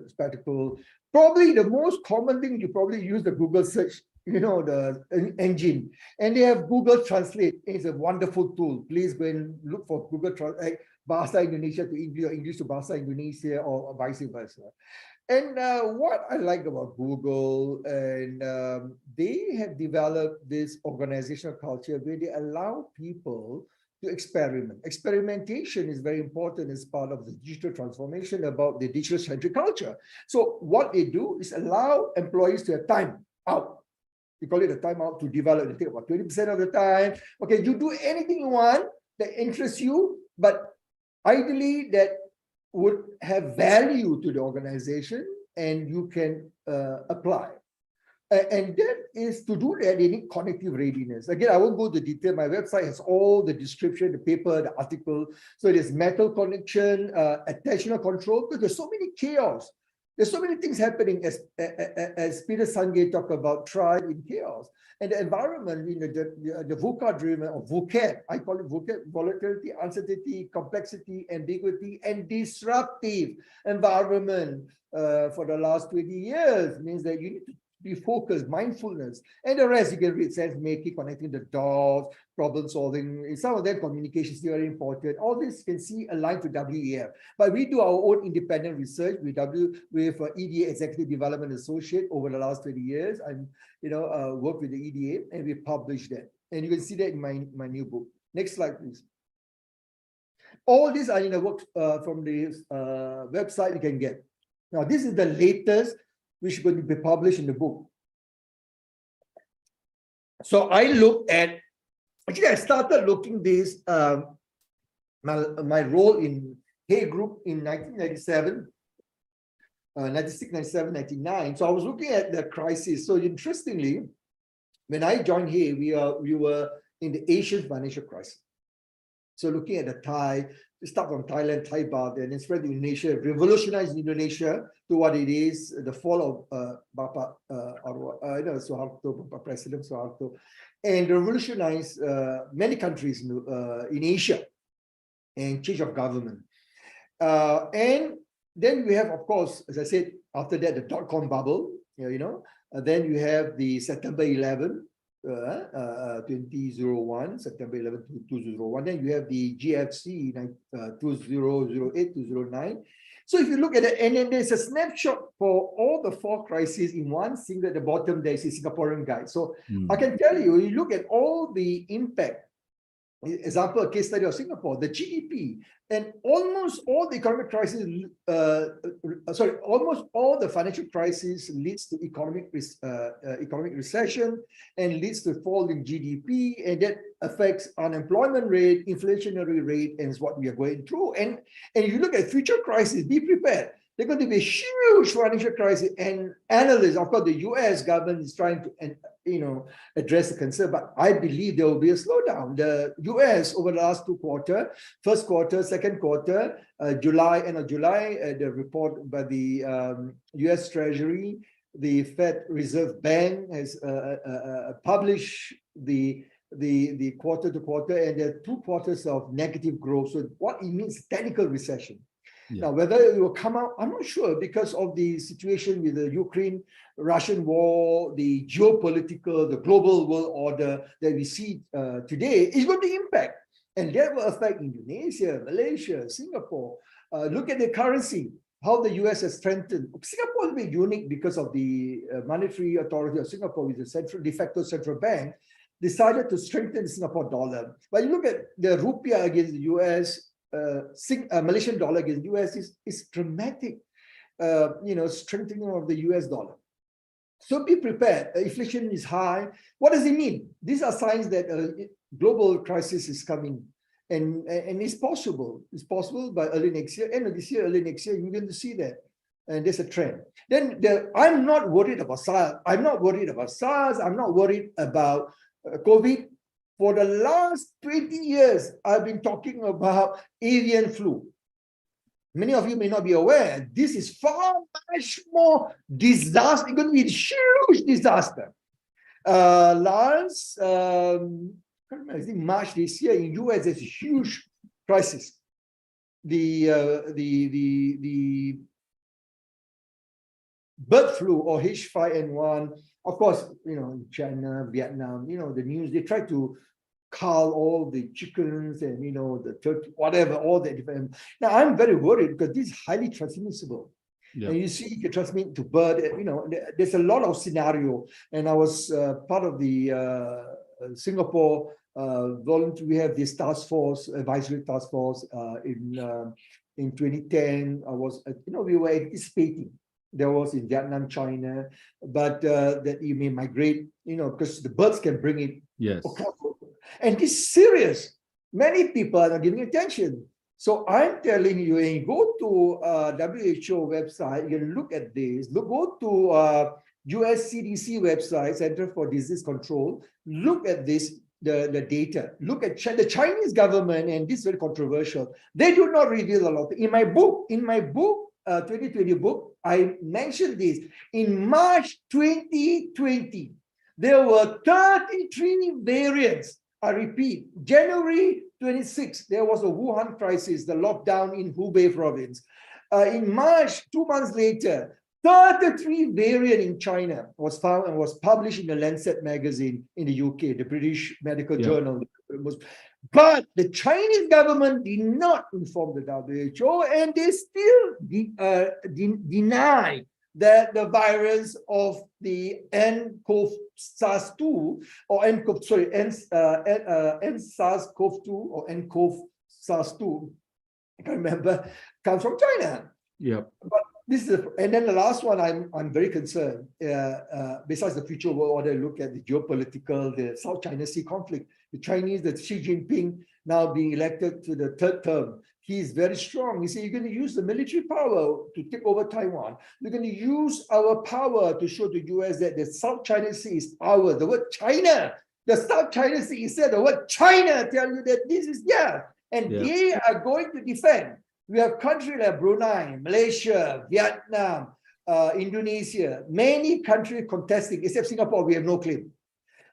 spectacle. Probably the most common thing, you probably use the Google search the engine, and they have Google Translate. It's a wonderful tool. Please go and look for Google Translate, Bahasa Indonesia to English or English to Bahasa Indonesia or vice versa. And what I like about Google, and they have developed this organizational culture where they allow people to experiment. Experimentation is very important as part of the digital transformation about the digital-centric culture. So what they do is allow employees to have time out. We call it a time out to develop. They take about 20% of the time. Okay, you do anything you want that interests you, but ideally that would have value to the organization and you can apply. And that is to do that, they need cognitive readiness. Again, I won't go to detail. My website has all the description, the paper, the article. So there's mental connection, attentional control, because there's so many chaos. There's so many things happening as Peter Senge talked about, thrive in chaos. And the environment, the VUCA-driven, or VUCAD, I call it VUCAD, volatility, uncertainty, complexity, ambiguity, and disruptive environment for the last 20 years means that you need to be focused, mindfulness, and the rest you can read, sense making, connecting the dots, problem solving. In some of them, communication is very important. All this you can see aligned to WEF. But we do our own independent research with EDA Executive Development Associate over the last 20 years. I'm work with the EDA, and we publish that. And you can see that in my new book. Next slide, please. All these are in the work from the website you can get. Now, this is the latest, which is going to be published in the book. So I look at, actually I started looking this, my role in Hay Group in 1997, 96, 97, 99. So I was looking at the crisis. So interestingly, when I joined Hay, we were in the Asian financial crisis. So looking at the Thai, start from Thailand, Thai baht, and then spread to Indonesia, revolutionized Indonesia to what it is, the fall of President Suharto, and revolutionized many countries in Asia, and change of government. And then we have, of course, as I said, after that, the dot-com bubble, then you have the September 11, 2001, September 11, 2001. Then you have the GFC 2008, 2009. So if you look at it, and then there's a snapshot for all the four crises in one single, at the bottom, there is a Singaporean guide. So I can tell you, you look at all the impact, example, a case study of Singapore, the GDP, and almost all the economic crisis, almost all the financial crisis leads to economic recession and leads to fall in GDP, and that affects unemployment rate, inflationary rate, and is what we are going through. And if you look at future crises, be prepared. They're going to be a huge financial crisis, and analysts, of course, the US government is trying to, address the concern, but I believe there will be a slowdown. The US over the last two quarters, first quarter, second quarter, July, end of July, the report by the US Treasury, the Fed Reserve Bank has published the quarter to quarter, and there are 2 quarters of negative growth. So what it means, technical recession. Yeah. Now, whether it will come out, I'm not sure, because of the situation with the Ukraine-Russian war, the geopolitical, the global world order that we see today is going to impact. And that will affect Indonesia, Malaysia, Singapore. Look at the currency, how the US has strengthened. Singapore will be unique because of the monetary authority of Singapore, with the de facto central bank, decided to strengthen the Singapore dollar. But you look at the rupiah against the US, Malaysian dollar against US is dramatic, strengthening of the US dollar. So be prepared. Inflation is high. What does it mean? These are signs that a global crisis is coming, and it's possible. It's possible by early next year, end of this year, early next year, you're going to see that. And there's a trend. Then I'm not worried about SARS. I'm not worried about SARS. I'm not worried about COVID. For the last 20 years, I've been talking about avian flu. Many of you may not be aware, this is far much more disaster. It's going to be a huge disaster. I think March this year in US, there's a huge crisis. The bird flu or H5N1. Of course, China, Vietnam, the news, they try to cull all the chickens and, the turkey, whatever, all the different. Now, I'm very worried because this is highly transmissible. Yeah. And you see, you can transmit to bird, there's a lot of scenario. And I was part of the Singapore volunteer. We have this task force, advisory task force in 2010. I was, we were anticipating. There was in Vietnam, China, but that you may migrate, because the birds can bring it. Yes. And this is serious. Many people are not giving attention. So I'm telling you, when you go to WHO website, you can look at this. Go to US CDC website, Center for Disease Control. Look at this, the data. Look at the Chinese government, and this is very controversial. They do not reveal a lot. In my book, 2020 book, I mentioned this. In March 2020, there were 33 variants. I repeat, January 26, there was a Wuhan crisis, the lockdown in Hubei province. In March, 2 months later, 33 variant in China was found and was published in the Lancet magazine in the UK, the British medical journal. But the Chinese government did not inform the WHO, and they still deny that the virus of the nCoV-SARS-2 or nSARS-CoV-2 or nCoV-SARS-2, I can't remember, comes from China. Yeah. But this is, and then the last one, I'm very concerned. Besides the future world order, look at the geopolitical, the South China Sea conflict. The Chinese, that Xi Jinping now being elected to the third term, he is very strong. He said, you're going to use the military power to take over Taiwan. You're going to use our power to show the US that the South China Sea is ours. The word China, the South China Sea, he said the word China, tell you that this is and they are going to defend. We have countries like Brunei, Malaysia, Vietnam, Indonesia, many countries contesting, except Singapore, we have no claim.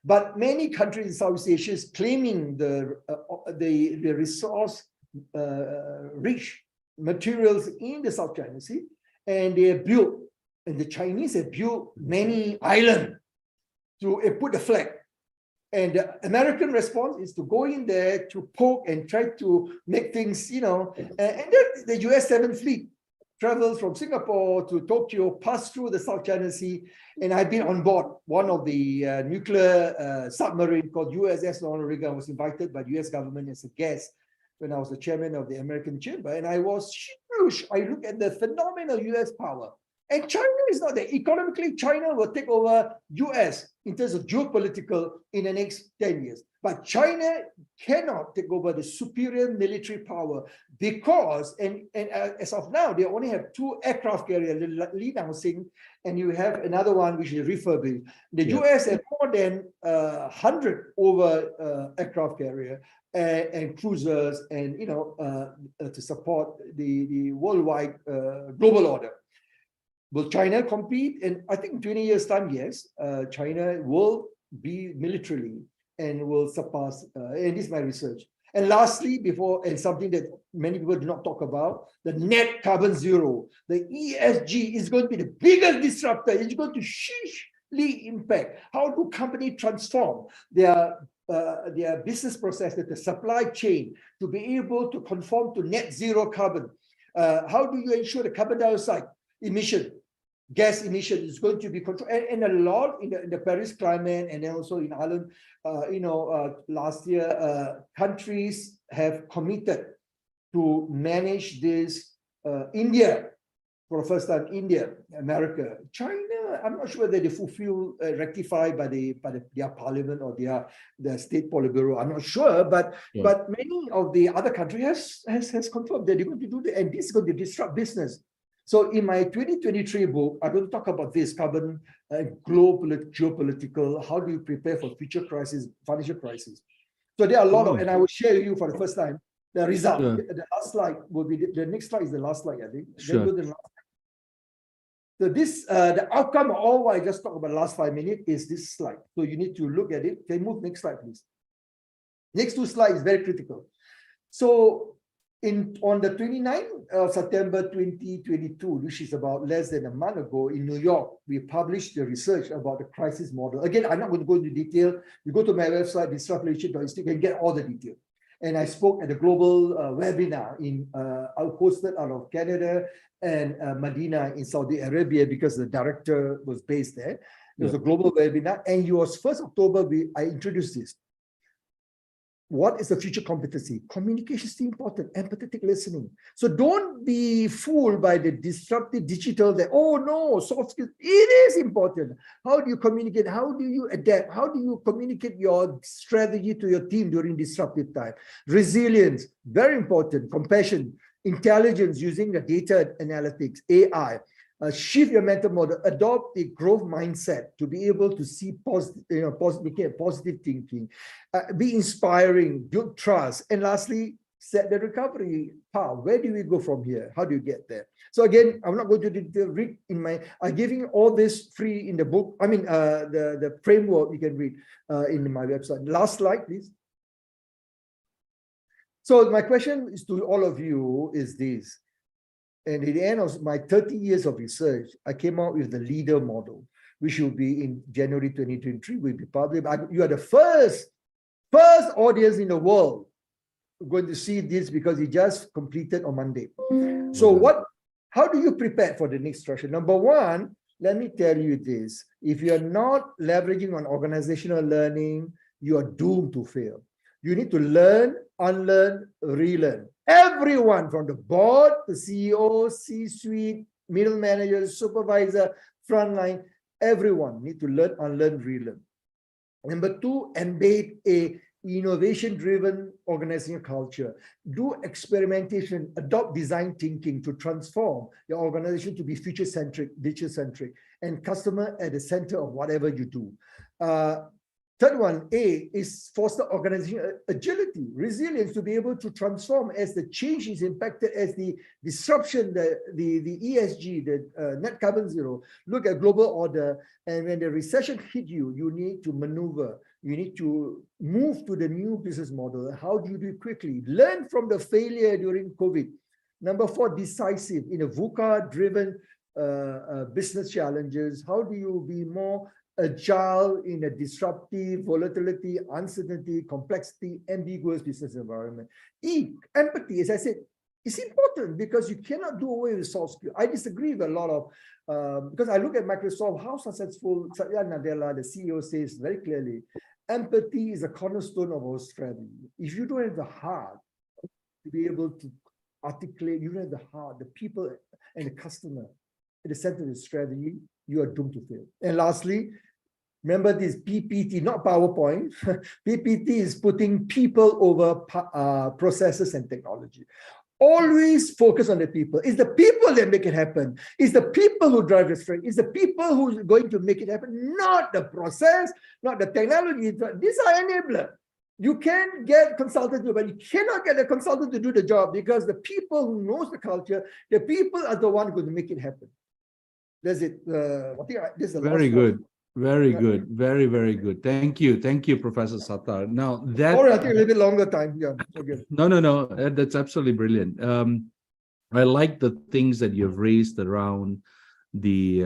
But many countries in Southeast Asia is claiming the resource rich materials in the South China Sea, and they have built, and the Chinese have built many islands to put the flag. And the American response is to go in there to poke and try to make things, and then the US 7th Fleet travels from Singapore to Tokyo, pass through the South China Sea, and I've been on board one of the nuclear submarine called USS Ronald Reagan. I was invited by the US government as a guest when I was the chairman of the American Chamber, and I was huge. I look at the phenomenal US power. And China is not there. Economically, China will take over US in terms of geopolitical in the next 10 years. But China cannot take over the superior military power because, and as of now, they only have 2 aircraft carriers, the Li Naoxing, and you have another one which is refurbished. The US have more than 100 over aircraft carrier and cruisers, and to support the worldwide global order. Will China compete? And I think in 20 years' time, yes, China will be militarily and will surpass, and this is my research. And lastly, and something that many people do not talk about, the net carbon zero, the ESG is going to be the biggest disruptor. It's going to hugely impact. How do companies transform their business processes, the supply chain, to be able to conform to net zero carbon? How do you ensure the carbon dioxide emission, gas emission is going to be controlled? And a lot in the Paris climate, and then also in Ireland, last year, countries have committed to manage this. India, for the first time, India, America, China, I'm not sure that they fulfill, rectified by their parliament or their state politburo. I'm not sure, but many of the other countries has confirmed that they're going to do that, and this is going to disrupt business. So in my 2023 book, I'm going to talk about this carbon, global geopolitical, how do you prepare for future crisis, financial crisis. So there are a lot of, and I will share with you for the first time, the result. The last slide will be, the next slide is the last slide, I think. Sure. So this, the outcome of all what I just talked about the last 5 minutes is this slide. So you need to look at it. Can you move next slide, please? Next 2 slides is very critical. So on the 29th of September 2022, which is about less than a month ago in New York, we published the research about the crisis model. Again, I'm not going to go into detail. You go to my website, disruptiveleadership.institute, you can get all the detail. And I spoke at a global webinar hosted out of Canada and Medina in Saudi Arabia, because the director was based there. It was a global webinar, and it was 1st October I introduced this. What is the future competency? Communication is important, empathetic listening. So don't be fooled by the disruptive digital that, oh no, soft skills. It is important. How do you communicate? How do you adapt? How do you communicate your strategy to your team during disruptive time? Resilience, very important. Compassion, intelligence using the data analytics, AI. Shift your mental model, adopt a growth mindset to be able to see positive thinking, be inspiring, build trust, and lastly, set the recovery path. Where do we go from here? How do you get there? So again, I'm not going to detail, read in my, I'm giving all this free in the book. I mean, the framework you can read in my website. Last slide, please. So my question is to all of you is this. And at the end of my 30 years of research, I came out with the L.E.A.D.E.R model, which will be in January 2023, will be published. You are the first audience in the world going to see this, because it just completed on Monday. So how do you prepare for the next structure? Number one, let me tell you this. If you're not leveraging on organizational learning, you are doomed to fail. You need to learn, unlearn, relearn. Everyone from the board, the CEO, C-suite, middle managers, supervisor, frontline, everyone need to learn, unlearn, relearn. Number two, embed a innovation-driven organizational culture. Do experimentation, adopt design thinking to transform your organization to be future-centric, digital-centric, and customer at the center of whatever you do. Third one, A, is foster organizational agility, resilience to be able to transform as the change is impacted, as the disruption, the ESG, the net carbon zero, look at global order. And when the recession hit you, you need to maneuver. You need to move to the new business model. How do you do it quickly? Learn from the failure during COVID. Number four, decisive in a VUCA-driven business challenges. How do you be more agile in a disruptive, volatility, uncertainty, complexity, ambiguous business environment? E, empathy, as I said, is important because you cannot do away with soft skills. I disagree with a lot of, because I look at Microsoft, how successful Satya Nadella, the CEO, says very clearly, empathy is a cornerstone of our strategy. If you don't have the heart to be able to articulate, you don't have the heart, the people and the customer at the center of the strategy, you are doomed to fail. And lastly, remember this PPT, not PowerPoint. PPT is putting people over processes and technology. Always focus on the people. It's the people that make it happen. It's the people who drive the strength. It's the people who are going to make it happen, not the process, not the technology. These are enablers. You can get consultants, but you cannot get a consultant to do the job, because the people who knows the culture, the people are the one going to make it happen. That's it. I think this is the very last good. one. Very good. Very, very good. Thank you. Thank you, Professor Sattar. Now that I think a little bit longer time. Yeah. Okay. No. That's absolutely brilliant. I like the things that you've raised around the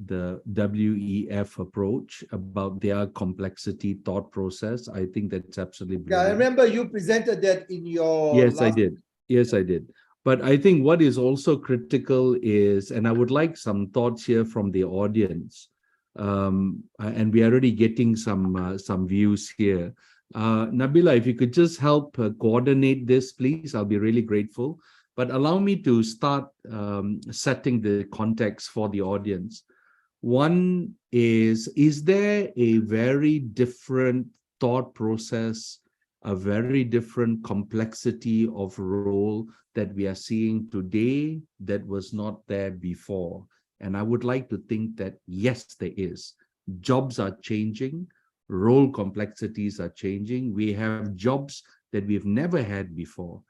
WEF approach, about their complexity thought process. I think that's absolutely brilliant. Yeah, I remember you presented that in your Yes, I did. Yes, I did. But I think what is also critical is, and I would like some thoughts here from the audience, and we are already getting some views here. Nabila, if you could just help coordinate this, please, I'll be really grateful. But allow me to start setting the context for the audience. One is there a very different thought process, a very different complexity of role that we are seeing today that was not there before? And I would like to think that, yes, there is. Jobs are changing, role complexities are changing. We have jobs that we've never had before.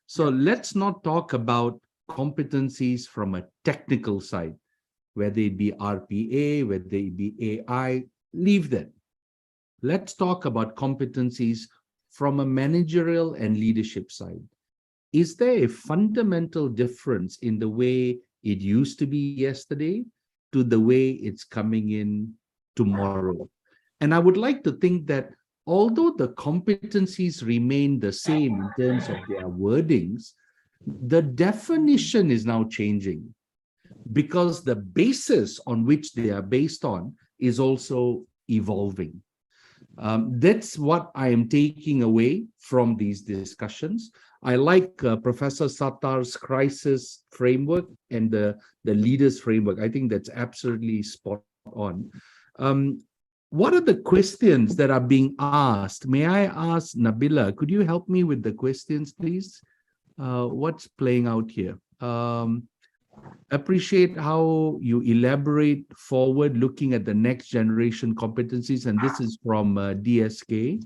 So let's not talk about competencies from a technical side, whether it be RPA, whether it be AI, leave that. Let's talk about competencies from a managerial and leadership side. is there a fundamental difference in the way it used to be yesterday to the way it's coming in tomorrow? And I would like to think that although the competencies remain the same in terms of their wordings, the definition is now changing because the basis on which they are based on is also evolving. That's what I am taking away from these discussions. I like Professor Sattar's crisis framework and the leaders framework. I think that's absolutely spot on. What are the questions that are being asked? May I ask Nabila, could you help me with the questions, please? What's playing out here? Appreciate how you elaborate forward looking at the next generation competencies, and this is from DSK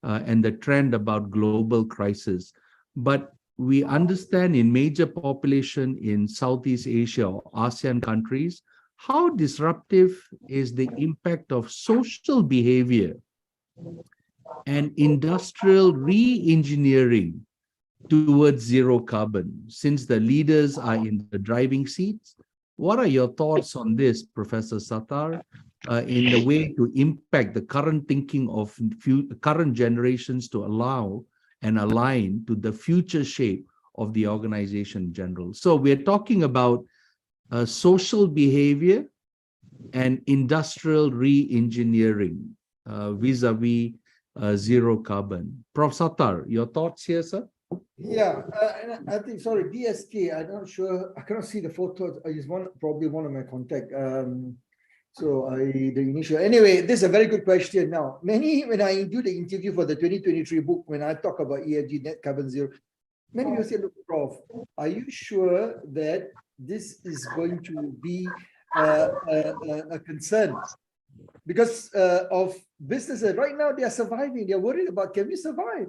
and the trend about global crisis. But we understand in major population in Southeast Asia or ASEAN countries, how disruptive is the impact of social behavior and industrial re-engineering towards zero carbon, since the leaders are in the driving seats? What are your thoughts on this, Professor Sattar, in the way to impact the current thinking of current generations to allow and align to the future shape of the organization in general? So we're talking about social behavior and industrial re-engineering vis-a-vis zero carbon. Prof. Sattar, your thoughts here, sir? Yeah, and I think, sorry, DSK, I'm not sure, I cannot see the photo. It's probably one of my contact. The initial, anyway, this is a very good question. Now, when I do the interview for the 2023 book, when I talk about ESG, net carbon zero, many people say, look, Prof, are you sure that this is going to be a concern? Because of businesses, right now they are surviving. They're worried about, can we survive?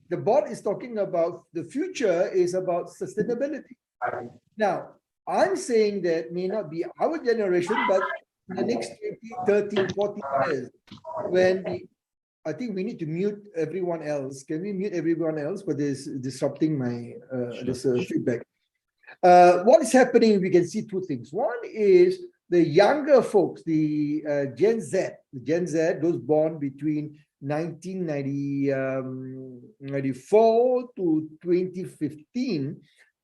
The board is talking about the future is about sustainability. Now, I'm saying that may not be our generation, but the next 20, 30, 40 years, when I think we need to mute everyone else. Can we mute everyone else? But this disrupting my feedback. What is happening? We can see two things. One is the younger folks, the Gen Z, those born between 1994 to 2015,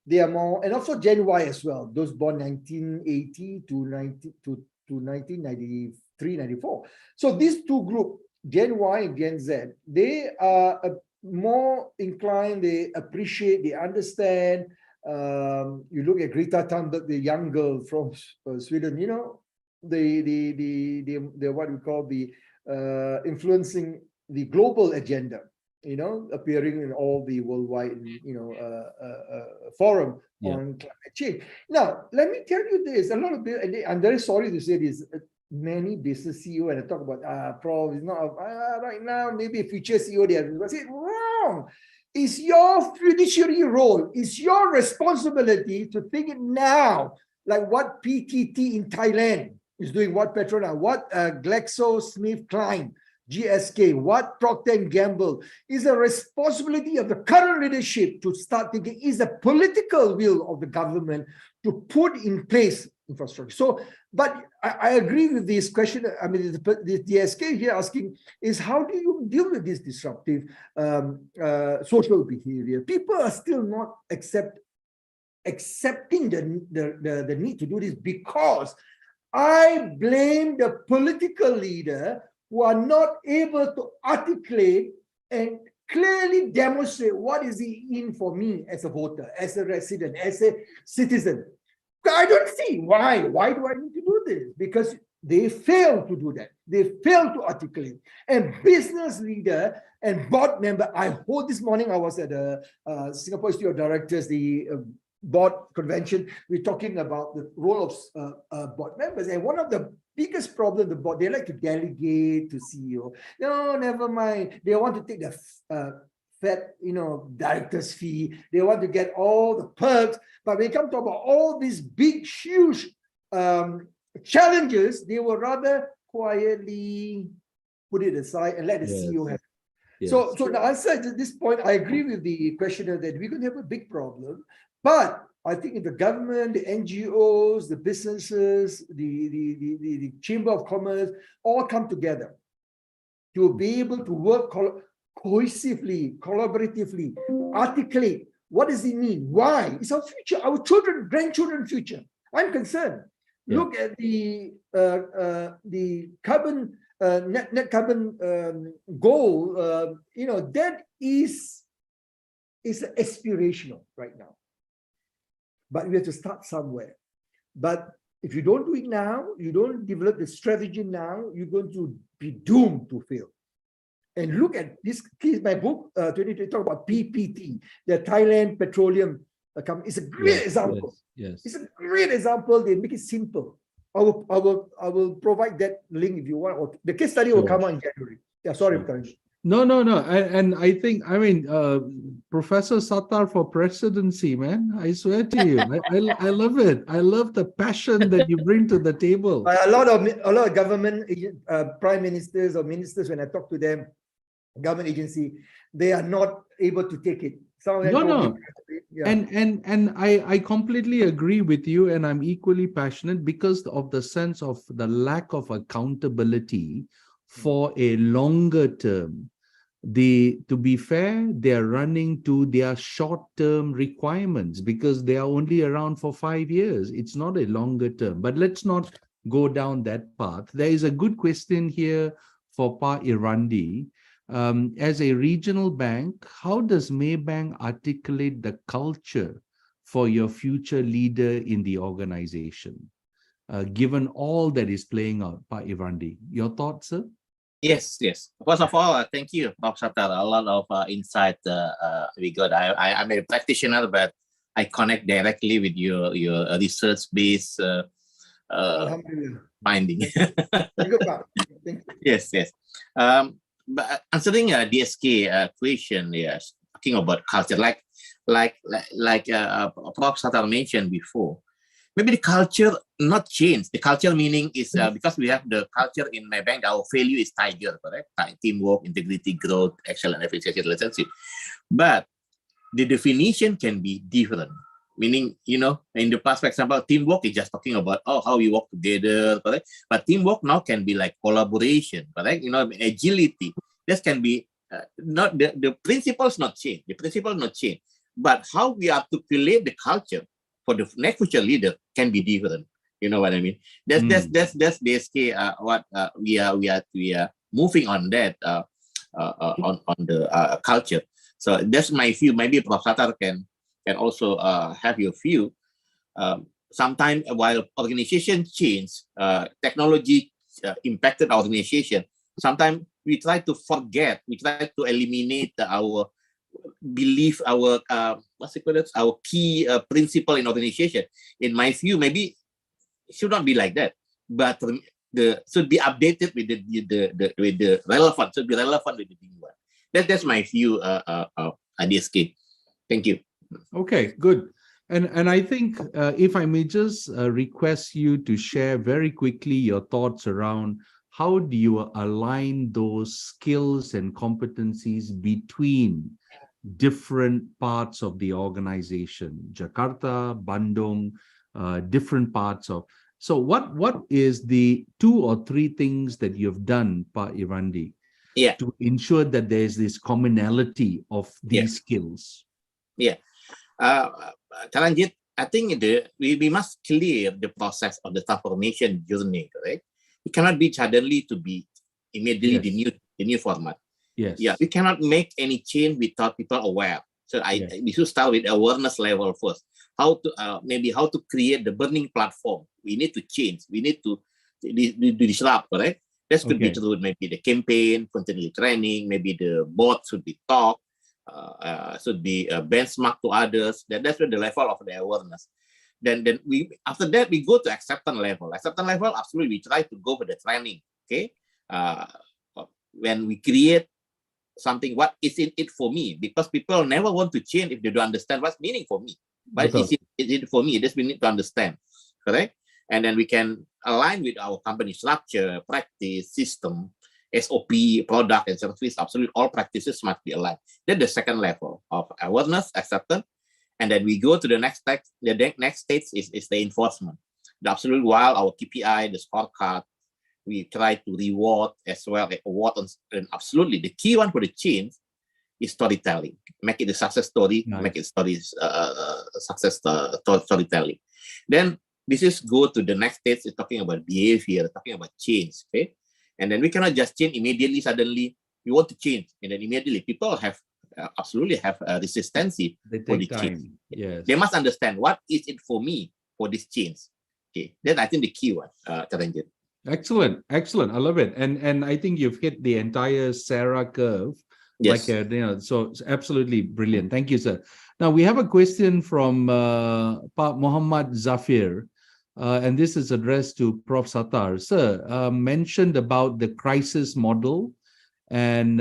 they are more, and also Gen Y as well, those born 1980 to 1993, 94. So these two groups, Gen Y and Gen Z, they are more inclined, they appreciate, they understand. You look at Greta Thunberg, the young girl from Sweden, you know, the what we call the influencing the global agenda, you know, appearing in all the worldwide, you know, forum on climate change. Now, let me tell you this, a lot of, I'm very sorry to say this, many business CEO, and I talk about, Prof, it's not, right now, maybe a future CEO, they are saying, wrong. It's your fiduciary role, it's your responsibility to think it now, like what PTT in Thailand is doing, what Petronas, what GlaxoSmithKline, GSK, what Procter & Gamble, is a responsibility of the current leadership to start thinking, is the political will of the government to put in place infrastructure. So, but I agree with this question. I mean, the DSK here asking is, how do you deal with this disruptive social behavior? People are still not accepting the need to do this, because I blame the political leader who are not able to articulate and clearly demonstrate what is the in for me as a voter, as a resident, as a citizen. I don't see why. Why do I need to do this? Because they fail to do that. They fail to articulate. And business leader and board member, I hope this morning I was at the Singapore Institute of Directors, the board convention. We're talking about the role of board members. And one of the biggest problems the board, they like to delegate to CEO. No, never mind. They want to take the fat, you know, director's fee. They want to get all the perks. But when it comes to about all these big, huge challenges, they will rather quietly put it aside and let the CEO have. Yes. So the answer at this point, I agree with the questioner that we're going to have a big problem. But I think in the government, the NGOs, the businesses, the Chamber of Commerce, all come together to be able to work cohesively, collaboratively, articulate. What does it mean? Why? It's our future, our children, grandchildren future. I'm concerned. Yeah. Look at the carbon net carbon goal. That is aspirational right now. But we have to start somewhere. But if you don't do it now, you don't develop the strategy now, you're going to be doomed to fail. And look at this case, my book, 2020, talk about PPT, the Thailand Petroleum Company. It's a great example. Yes. It's a great example. They make it simple. I will provide that link if you want. Or the case study will come out in January. Yeah, sorry, Karan. No. And I think, Professor Sattar for presidency, man. I swear to you, I love it. I love the passion that you bring to the table. A lot of government prime ministers or ministers, when I talk to them, government agency, they are not able to take it. No. Yeah. And I completely agree with you, and I'm equally passionate because of the sense of the lack of accountability for a longer term. To be fair, they're running to their short-term requirements because they are only around for 5 years. It's not a longer term. But let's not go down that path. There is a good question here for Pa Irandi. As a regional bank, how does Maybank articulate the culture for your future leader in the organization, given all that is playing out? Pa Irandi, your thoughts, sir? Yes. First of all, thank you, Prof. Sattar. A lot of insight we got. I'm a practitioner, but I connect directly with your research-based finding. Thank you, Pa. Thank you. Yes. But answering DSK question, yes, talking about culture, like Prof. Sattar mentioned before. Maybe the culture not change. The culture meaning is because we have the culture in my bank, our value is tiger, correct? Teamwork, integrity, growth, excellence, efficiency, relationship. But the definition can be different. Meaning, in the past, for example, teamwork is just talking about how we work together, correct? But teamwork now can be like collaboration, correct? Agility. This can be not the principles not change. The principles not change, but how we articulate the culture for the next future leader can be different. You know what I mean? That's basically what we are moving on that on the culture. So that's my view. Maybe Prof. Sattar can also have your view. Sometimes while organization change, technology impacted our organization. Sometimes we try to forget, we try to eliminate our belief, our our key principle in organization. In my view, maybe it should not be like that, but should be updated with the relevant, should be relevant with the new one. That's my view, DSK. Thank you. Okay, good. And I think if I may just request you to share very quickly your thoughts around how do you align those skills and competencies between different parts of the organization, Jakarta, Bandung, different parts of. So what is the 2 or 3 things that you've done, Pa Irandi, to ensure that there's this commonality of these skills? Taranjit, I think we must clear the process of the transformation journey, correct? It cannot be suddenly to be immediately the new format. Yes. Yeah, we cannot make any change without people aware. So we should start with awareness level first. How to create the burning platform. We need to change. We need to disrupt, correct? That could be through maybe the campaign, continually training, maybe the board should be taught, should be benchmark to others. That's the level of the awareness. Then after that we go to acceptance level. Acceptance level, absolutely we try to go for the training. Okay, when we create something, what is in it for me? Because people never want to change if they don't understand what's meaning for me. But is it for me? This we need to understand, correct? And then we can align with our company structure, practice, system, SOP, product, and service, absolutely all practices must be aligned. Then the second level of awareness, acceptance, and then we go to the next stage. The next stage is the enforcement. Absolutely, while our KPI, the scorecard, we try to reward as well as award, and absolutely the key one for the change is storytelling. Make it a success story. Nice. Make it success storytelling. Then this is go to the next stage. Is talking about behavior, talking about change. Okay, and then we cannot just change immediately. Suddenly we want to change, and then immediately people have absolutely have a resistance for the change. Yes, they must understand what is it for me for this change. Okay, then I think the key one, Charanjit. Excellent, excellent. I love it, and I think you've hit the entire SARA curve. Yes. Like so it's absolutely brilliant. Thank you, sir. Now we have a question from Pak Muhammad Zafir, and this is addressed to Prof. Sattar. Sir, mentioned about the crisis model, and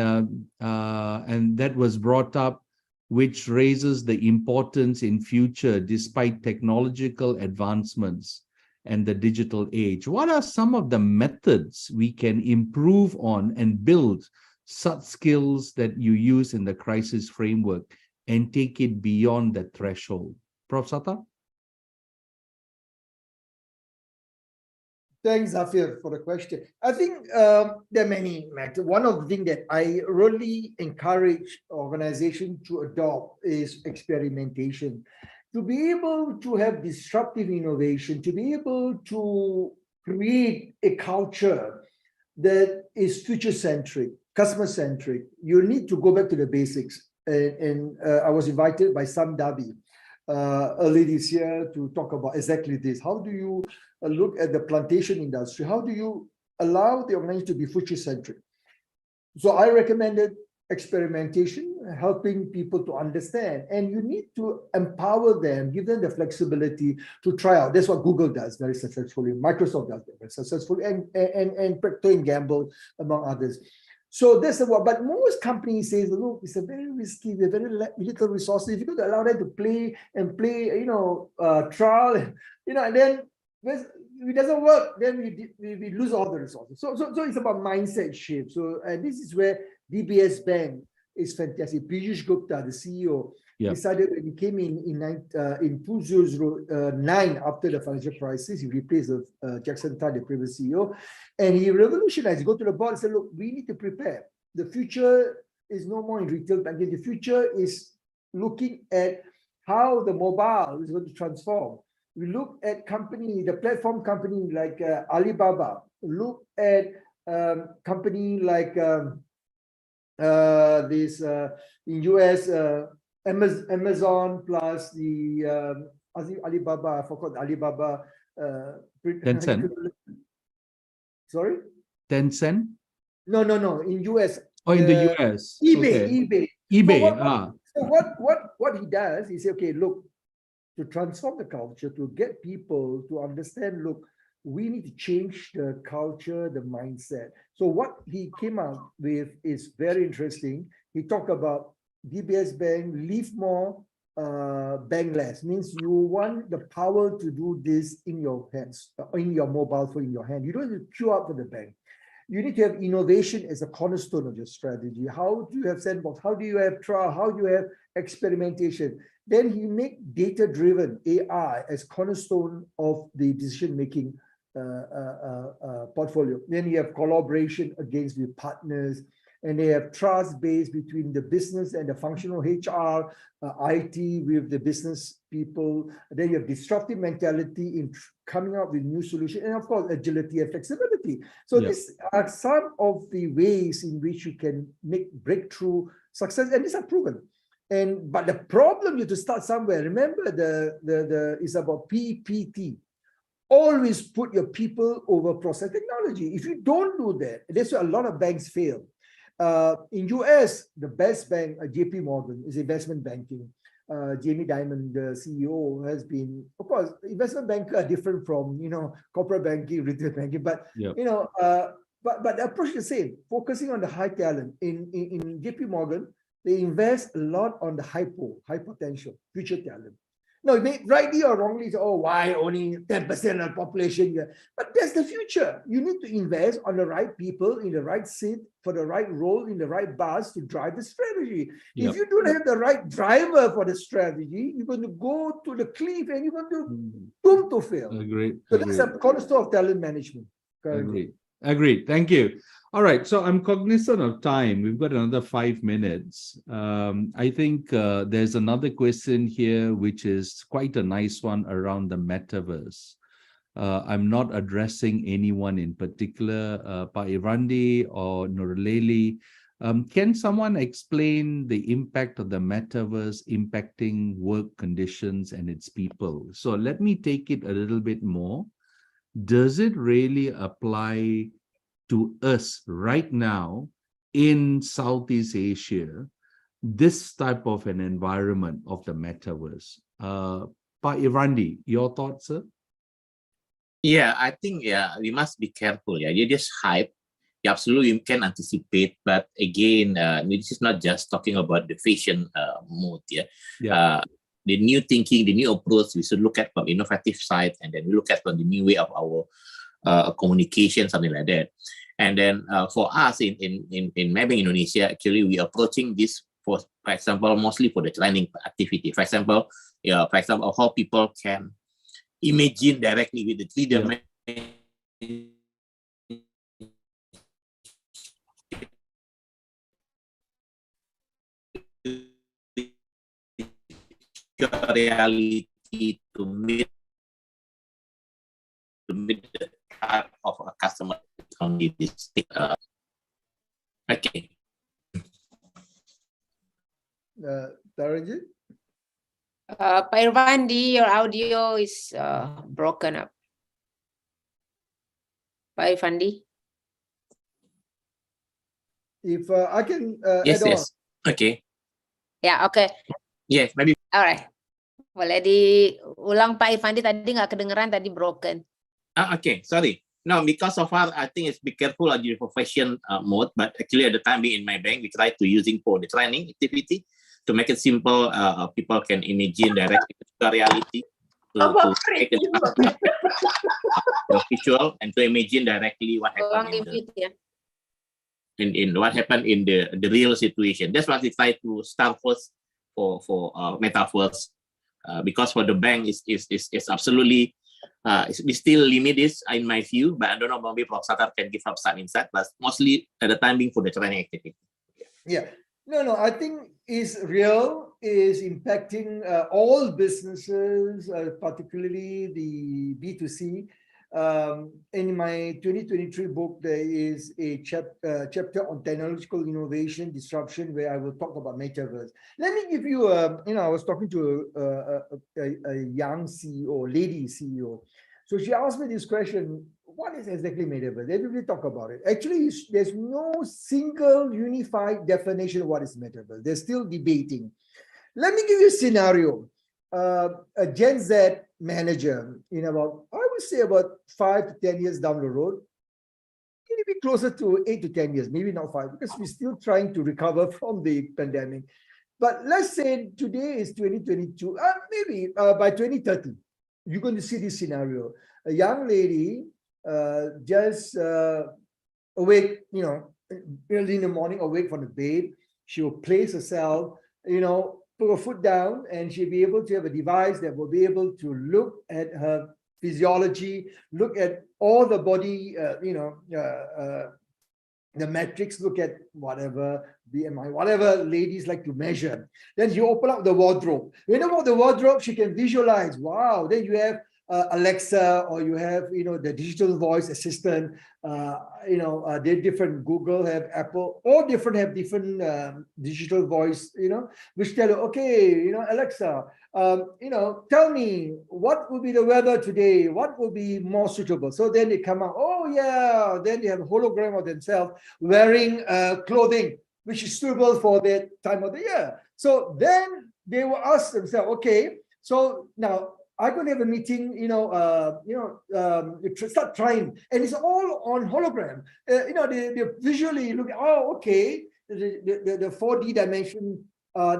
that was brought up, which raises the importance in future despite technological advancements and the digital age. What are some of the methods we can improve on and build such skills that you use in the crisis framework and take it beyond that threshold? Prof. Sattar? Thanks, Zafir, for the question. I think there are many methods. One of the things that I really encourage organizations to adopt is experimentation. To be able to have disruptive innovation, to be able to create a culture that is future-centric, customer-centric, you need to go back to the basics. And I was invited by Sam Dabi early this year to talk about exactly this. How do you look at the plantation industry? How do you allow the organization to be future-centric? So I recommended experimentation, helping people to understand, and you need to empower them, give them the flexibility to try out. That's what Google does very successfully, Microsoft does very successfully, and Procter & Gamble, among others. So that's the one. But most companies say, look, it's a very risky, we have very little resources. If you're going to allow them to play, trial, and then if it doesn't work, then we lose all the resources. So it's about mindset shift. So this is where DBS Bank is fantastic. Piyush Gupta, the CEO, decided when he came in 2009 after the financial crisis, he replaced Jackson Tan, the previous CEO, and he revolutionized. Go to the board and said, look, we need to prepare. The future is no more in retail banking. The future is looking at how the mobile is going to transform. We look at the platform company like Alibaba. Look at company like in US, Amazon plus the Alibaba, I forgot Alibaba. Tencent. Sorry? Tencent? No, in US. Oh, in the US. eBay. eBay. So what he does, he says, okay, look, to transform the culture, to get people to understand, look, we need to change the culture, the mindset. So what he came out with is very interesting. He talked about DBS Bank, leave more, bank less. Means you want the power to do this in your hands, in your mobile phone, in your hand. You don't need to queue up for the bank. You need to have innovation as a cornerstone of your strategy. How do you have sandbox? How do you have trial? How do you have experimentation? Then he make data-driven AI as cornerstone of the decision-making portfolio. Then you have collaboration against the partners, and they have trust based between the business and the functional HR, IT with the business people. Then you have disruptive mentality in coming up with new solutions, and of course, agility and flexibility. So these are some of the ways in which you can make breakthrough success, and these are proven. But the problem, you have to start somewhere. Remember, it's about PPT. Always put your people over process technology. If you don't do that, that's why a lot of banks fail. In US, the best bank, JP Morgan, is investment banking. Jamie Dimon, the CEO, has been, of course, investment banker are different from corporate banking, retail banking, but but the approach is the same, focusing on the high talent. In JP Morgan, they invest a lot on the high potential, future talent. No, rightly or wrongly, oh, why only 10% of the population here? But that's the future. You need to invest on the right people in the right seat for the right role in the right bus to drive the strategy. Yep. If you don't have the right driver for the strategy, you're going to go to the cliff and you're going to doom to fail. Agreed. So that's a cornerstone of talent management. Agreed. Agreed. Thank you. All right. So I'm cognizant of time. We've got another 5 minutes. I think there's another question here, which is quite a nice one around the metaverse. I'm not addressing anyone in particular, Pak Irandi or Nurleli. Can someone explain the impact of the metaverse impacting work conditions and its people? So let me take it a little bit more. Does it really apply to us right now in Southeast Asia, this type of an environment of the metaverse? Pak Irandi, your thoughts, sir? Yeah, I think we must be careful. Yeah, you just hype. Yeah, absolutely, you can anticipate, but again, this is not just talking about the fashion mode. The new thinking, the new approach, we should look at from innovative side, and then we look at from the new way of our communication, something like that. And then for us in Maybank Indonesia, actually we are approaching this for example, mostly for the training activity. For example, how people can imagine directly with the 3D reality to meet the type of a customer on this. Okay. Taranjit? Pak Irvandi, your audio is broken up. Pak Irvandi? If I can Yes, add on. yes. Okay. Ya, oke. Yes, maybe. Alright. Boleh diulang Pak Irvandi, tadi nggak kedengeran, tadi broken. Okay, sorry. No, because so far I think it's be careful of the profession mode, but actually at the time being in my bank, we try to using for the training activity to make it simple. People can imagine directly the reality to make it visual and to imagine directly what happened in what happened in the real situation. That's what we try to start first for metaverse, because for the bank is absolutely. We still limit this in my view, but I don't know, maybe Prof. Satar can give up some insight, but mostly at the time being for the training activity. Yeah, no, I think is real, is impacting all businesses, particularly the B2C. In my 2023 book, there is a chapter on technological innovation, disruption, where I will talk about metaverse. Let me give you, I was talking to a young CEO, lady CEO. So she asked me this question, what is exactly metaverse? Everybody talk about it. Actually, there's no single unified definition of what is metaverse. They're still debating. Let me give you a scenario. A Gen Z manager in about, I would say about 5 to 10 years down the road, maybe closer to 8 to 10 years, maybe not 5, because we're still trying to recover from the pandemic. But let's say today is 2022, maybe by 2030, you're going to see this scenario. A young lady just awake, early in the morning, awake from the bed. She will place herself, put her foot down, and she'll be able to have a device that will be able to look at her physiology, look at all the body, the metrics, look at whatever BMI, whatever ladies like to measure. Then you open up the wardrobe. When you open up the wardrobe, she can visualize, wow, then you have Alexa, or you have, the digital voice assistant, they're different. Google have Apple, all different have different digital voice, which tell you, okay, Alexa, tell me what will be the weather today, what will be more suitable. So then they come out, oh yeah, then they have a hologram of themselves wearing clothing which is suitable for that time of the year. So then they will ask themselves, okay, so now I'm going to have a meeting, start trying, and it's all on hologram. They visually look, oh, okay, the 4D dimension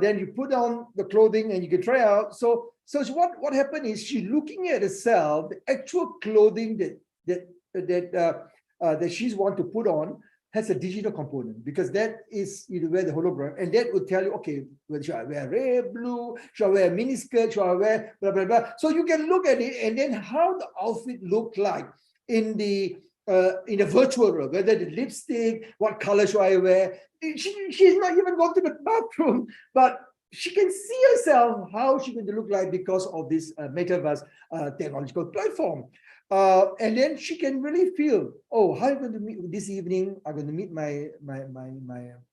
Then you put on the clothing and you can try out. So what happened is she's looking at herself, the actual clothing that she's want to put on has a digital component, because that is you wear the hologram, and that will tell you, okay, well, should I wear red, blue, should I wear a mini skirt, should I wear blah, blah, blah. So you can look at it and then how the outfit look like in the virtual world, whether the lipstick, what color should I wear. She's not even gone to the bathroom, but she can see herself how she's going to look like because of this metaverse technological platform. And then she can really feel, oh, how am I going to meet this evening? I'm going to meet my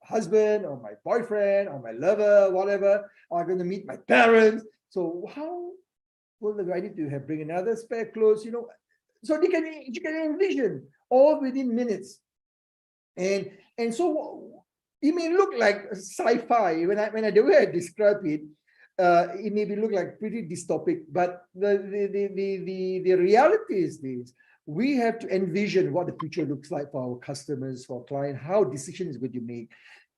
husband or my boyfriend or my lover, whatever. Or I'm going to meet my parents. So how will I need to bring another spare clothes? So you can envision all within minutes. And so it may look like sci-fi the way I describe it. It may look like pretty dystopic, but the reality is this: we have to envision what the future looks like for our customers, for our client, how decision is going to make.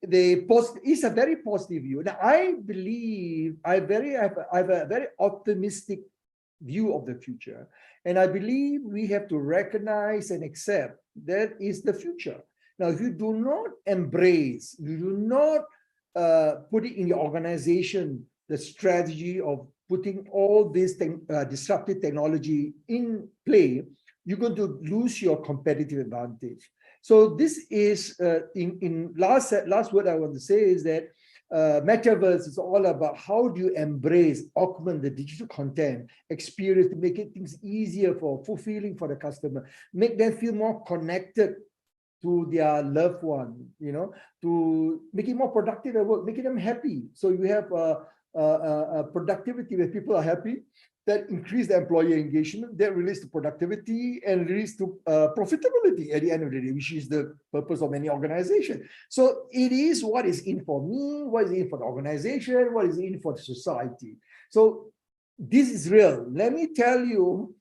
It's a very positive view. Now, I believe I have a very optimistic view of the future, and I believe we have to recognize and accept that is the future. Now, if you do not embrace, you do not put it in your organization, the strategy of putting all this disruptive technology in play, you're going to lose your competitive advantage. So this is, last word I want to say is that metaverse is all about how do you embrace, augment the digital content experience to make things easier fulfilling for the customer, make them feel more connected to their loved one, to make it more productive at work, making them happy. So you have productivity where people are happy, that increase the employee engagement, that relates to productivity and relates to profitability at the end of the day, which is the purpose of any organization. So it is what is in for me, what is in for the organization, what is in for the society. So this is real. Let me tell you,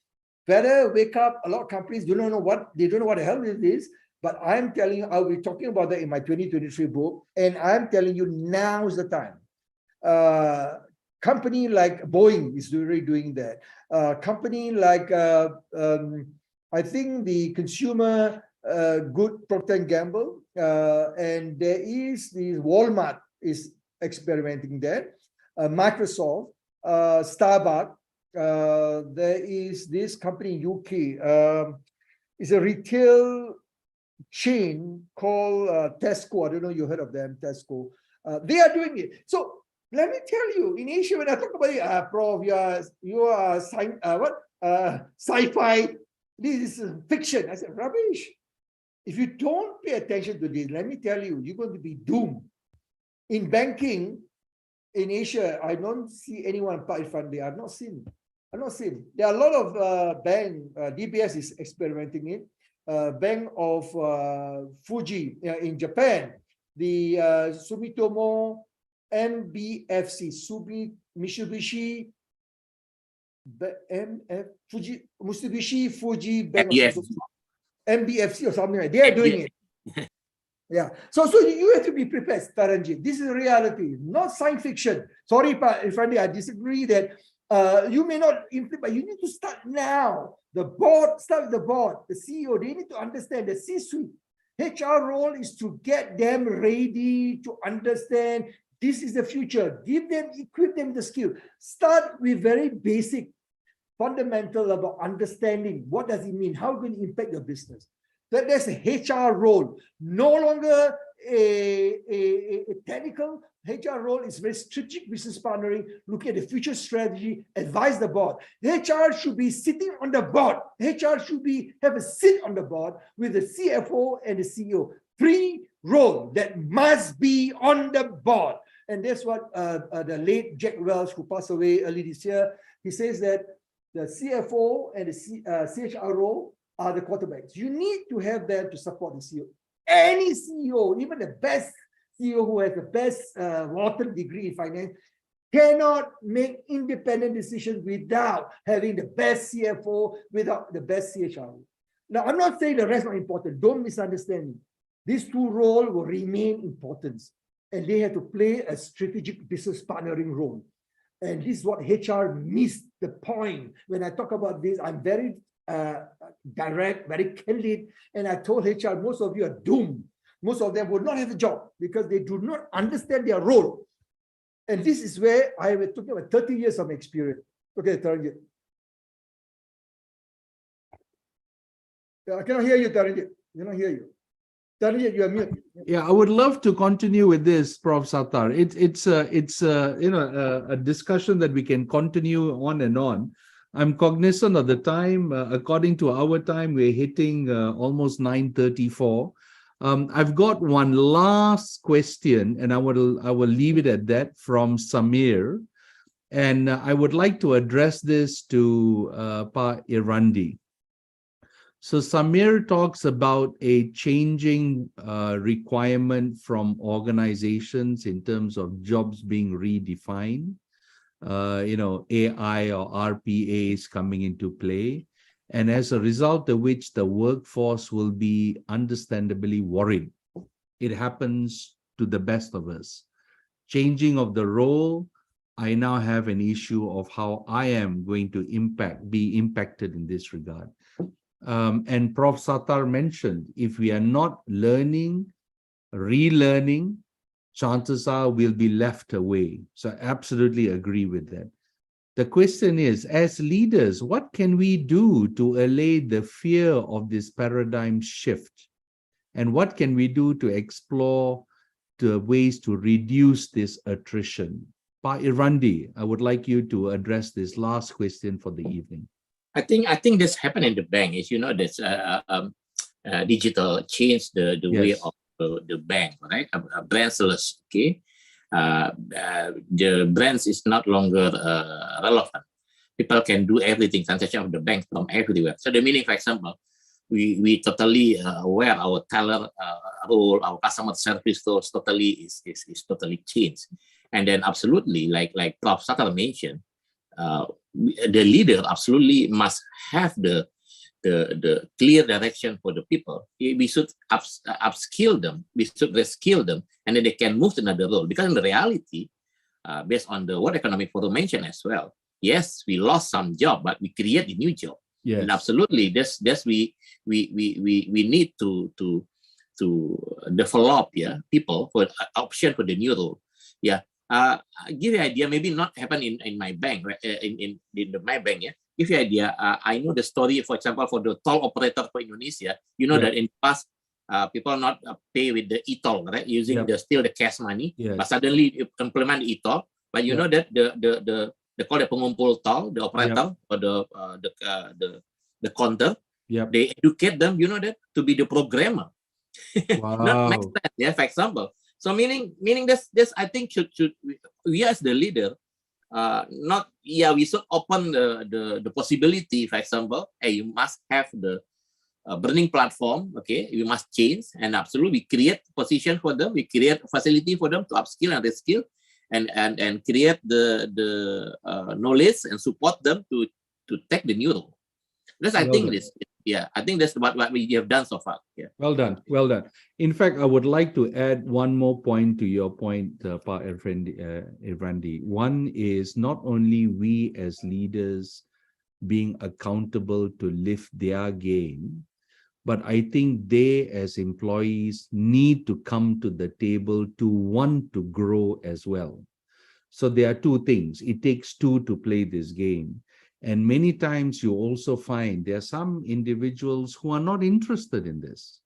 better wake up. A lot of companies don't know what the hell it is. But I'm telling you, I'll be talking about that in my 2023 book. And I'm telling you, now is the time. Company like Boeing is already doing that. Company like, I think the consumer good Procter & Gamble, and there is the Walmart is experimenting that. Microsoft, Starbucks, there is this company in UK. It's a retail chain called Tesco. I don't know if you heard of them, Tesco. They are doing it. So let me tell you, in Asia, when I talk about it, Prof, you are sci-fi, this is fiction. I said, rubbish. If you don't pay attention to this, let me tell you, you're going to be doomed. In banking, in Asia, I don't see anyone apart from they are not seen. I'm not seen. There are a lot of bank, DBS is experimenting it. Bank of Fuji in Japan, the Sumitomo MBFC, Mitsubishi Fuji Bank of MBFC or something like that. They are doing it. Yeah. So you have to be prepared, Taranjit. This is reality, not science fiction. Sorry, if I disagree that you may not implement, but you need to start now. The board, start with the board, the CEO, they need to understand the C-suite. HR role is to get them ready to understand this is the future. Give them, equip them the skill. Start with very basic, fundamental about understanding what does it mean, how can it impact your business. That's a HR role, no longer a technical. HR role is very strategic business partnering, looking at the future strategy, advise the board. HR should be sitting on the board. HR should have a seat on the board with the CFO and the CEO. Three roles that must be on the board. And that's what the late Jack Welch, who passed away early this year, he says that the CFO and the CHRO are the quarterbacks. You need to have them to support the CEO. Any CEO, even the best CEO who has the best water degree in finance, cannot make independent decisions without having the best CFO, without the best CHRO. Now, I'm not saying the rest are important. Don't misunderstand me. These two roles will remain important. and they have to play a strategic business partnering role. And this is what HR missed the point. When I talk about this, I'm very direct, very candid, and I told HR, most of you are doomed. Most of them will not have a job because they do not understand their role. And this is where I was talking about 30 years of experience. Okay, Taranjit. I cannot hear you, Taranjit. I cannot hear you. Taranjit, you are mute. Yeah, I would love to continue with this, Prof. Sattar. It's a discussion that we can continue on and on. I'm cognizant of the time. According to our time, we're hitting almost 9:34. I've got one last question, and I will leave it at that, from Samir. And I would like to address this to Pa Irandi. So Samir talks about a changing requirement from organizations in terms of jobs being redefined. AI or RPA is coming into play. And as a result of which the workforce will be understandably worried. It happens to the best of us. Changing of the role, I now have an issue of how I am going to be impacted in this regard. And Prof. Sattar mentioned, if we are not learning, relearning, chances are we'll be left away. So I absolutely agree with that. The question is, as leaders, what can we do to allay the fear of this paradigm shift? And what can we do to explore the ways to reduce this attrition? Pa Irandi, I would like you to address this last question for the evening. I think this happened in the bank. Is this digital change the way of the bank, right? Branchless, okay. The branch is not longer relevant. People can do everything, transaction of the bank from everywhere. So the meaning, for example, we totally aware our teller role, our customer service roles totally is totally changed. And then absolutely, like Prof. Sattar mentioned, the leader absolutely must have the clear direction for the people. We should upskill them, we should reskill them, and then they can move to another role. Because in the reality, based on the World Economic Forum mentioned as well, yes, we lost some job, but we create a new job. Yes. And absolutely, we need to develop people for option for the new role. I'll give you an idea, maybe not happen in my bank, right? in my bank, give you an idea. I know the story, for example, for the toll operator for Indonesia. You know that in the past, people not pay with the e-toll, right? Using still the cash money, but suddenly you implement the e-toll. But you know that they call it pengumpul toll, the operator or the counter. They educate them, you know that, to be the programmer. Wow. Not next time, for example. So meaning this I think should we as the leader, we should open the possibility. For example, you must have the burning platform. Okay, we must change, and absolutely we create position for them. We create facility for them to upskill and reskill, and create the knowledge and support them to take the new role. That's I think this. I think that's what we have done so far. Well done. In fact, I would like to add one more point to your point, Pa Irandi. One is not only we as leaders being accountable to lift their game, but I think they as employees need to come to the table to want to grow as well. So there are two things. It takes two to play this game. And many times you also find there are some individuals who are not interested in this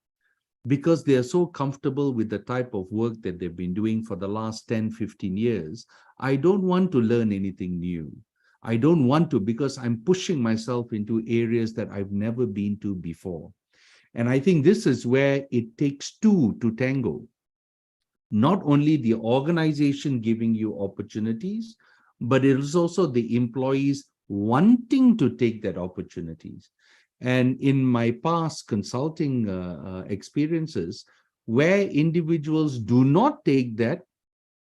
because they are so comfortable with the type of work that they've been doing for the last 10, 15 years. I don't want to learn anything new. I don't want to, because I'm pushing myself into areas that I've never been to before. And I think this is where it takes two to tango. Not only the organization giving you opportunities, but it is also the employees wanting to take that opportunities. And in my past consulting experiences, where individuals do not take that,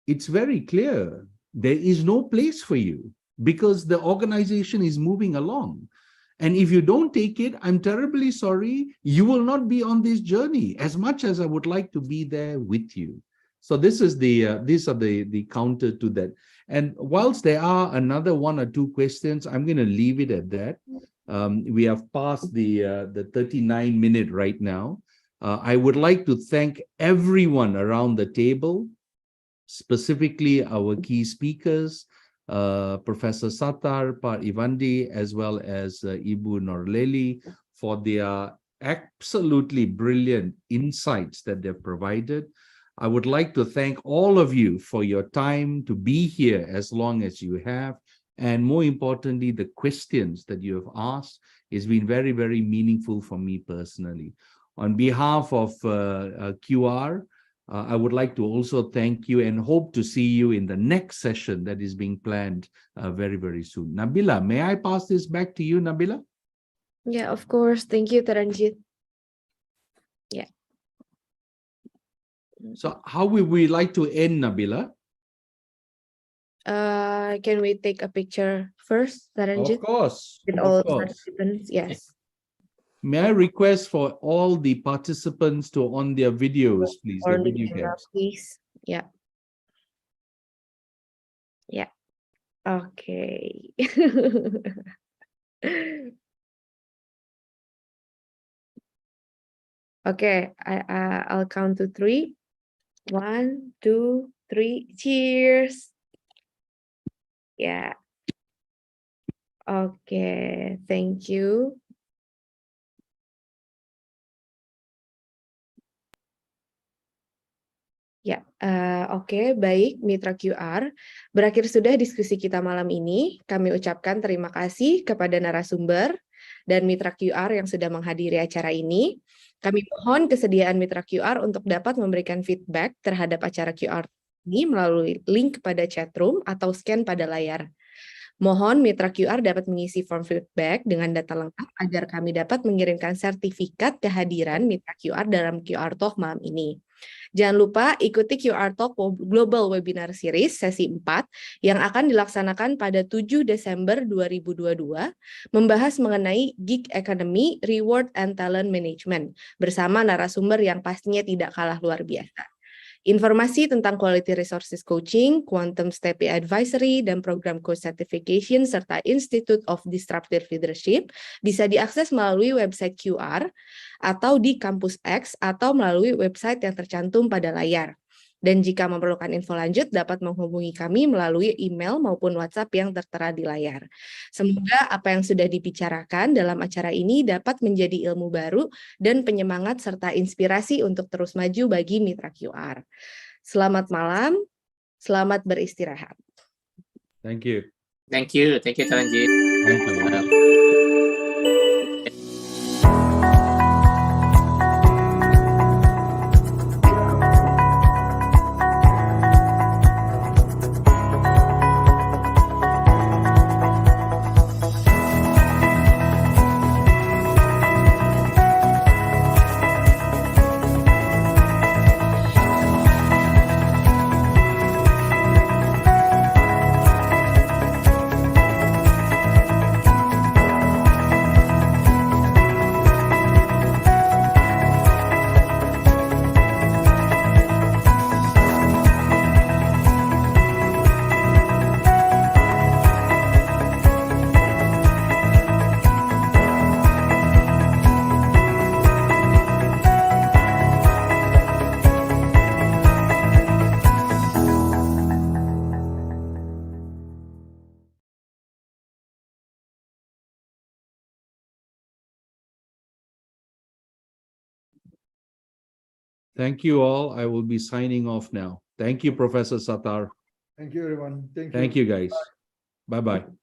it's very clear there is no place for you because the organization is moving along. And if you don't take it, I'm terribly sorry, you will not be on this journey as much as I would like to be there with you. So this is these are the counter to that. And whilst there are another 1 or 2 questions, I'm going to leave it at that. We have passed the 39-minute right now. I would like to thank everyone around the table, specifically our key speakers, Professor Sattar, Pak Ivandi, as well as Ibu Nurleli, for their absolutely brilliant insights that they've provided. I would like to thank all of you for your time to be here as long as you have. And more importantly, the questions that you have asked has been very, very meaningful for me personally. On behalf of QR, I would like to also thank you and hope to see you in the next session that is being planned very, very soon. Nabila, may I pass this back to you, Nabila? Yeah, of course. Thank you, Taranjit. Yeah. So how would we like to end, Nabila? Can we take a picture first, Taranjit? Of course. With Of all course. participants, yes. May I request for all the participants to on their videos, please, Or the the video camera, cams. please. Yeah. Yeah. Okay. Okay, I'll count to 3. 1, 2, 3. Cheers. Yeah. Okay, thank you. Ya, oke, baik, Mitra QR. Berakhir sudah diskusi kita malam ini. Kami ucapkan terima kasih kepada narasumber dan Mitra QR yang sudah menghadiri acara ini. Kami mohon kesediaan Mitra QR untuk dapat memberikan feedback terhadap acara QR ini melalui link pada chatroom atau scan pada layar. Mohon Mitra QR dapat mengisi form feedback dengan data lengkap agar kami dapat mengirimkan sertifikat kehadiran Mitra QR dalam QR Talk malam ini. Jangan lupa ikuti QR Talk Global Webinar Series sesi 4 yang akan dilaksanakan pada 7 Desember 2022 membahas mengenai gig economy, reward and talent management bersama narasumber yang pastinya tidak kalah luar biasa. Informasi tentang Quality Resources Coaching, Quantum Step Advisory, dan program Coach Certification, serta Institute of Disruptive Leadership bisa diakses melalui website QR atau di Kampus X atau melalui website yang tercantum pada layar. Dan jika memerlukan info lanjut, dapat menghubungi kami melalui email maupun WhatsApp yang tertera di layar. Semoga apa yang sudah dibicarakan dalam acara ini dapat menjadi ilmu baru dan penyemangat serta inspirasi untuk terus maju bagi Mitra QR. Selamat malam, selamat beristirahat. Thank you. Thank you. Thank you, Taranjit. Thank you. Thank you all. I will be signing off now. Thank you, Professor Sattar. Thank you, everyone. Thank you, guys. Bye-bye.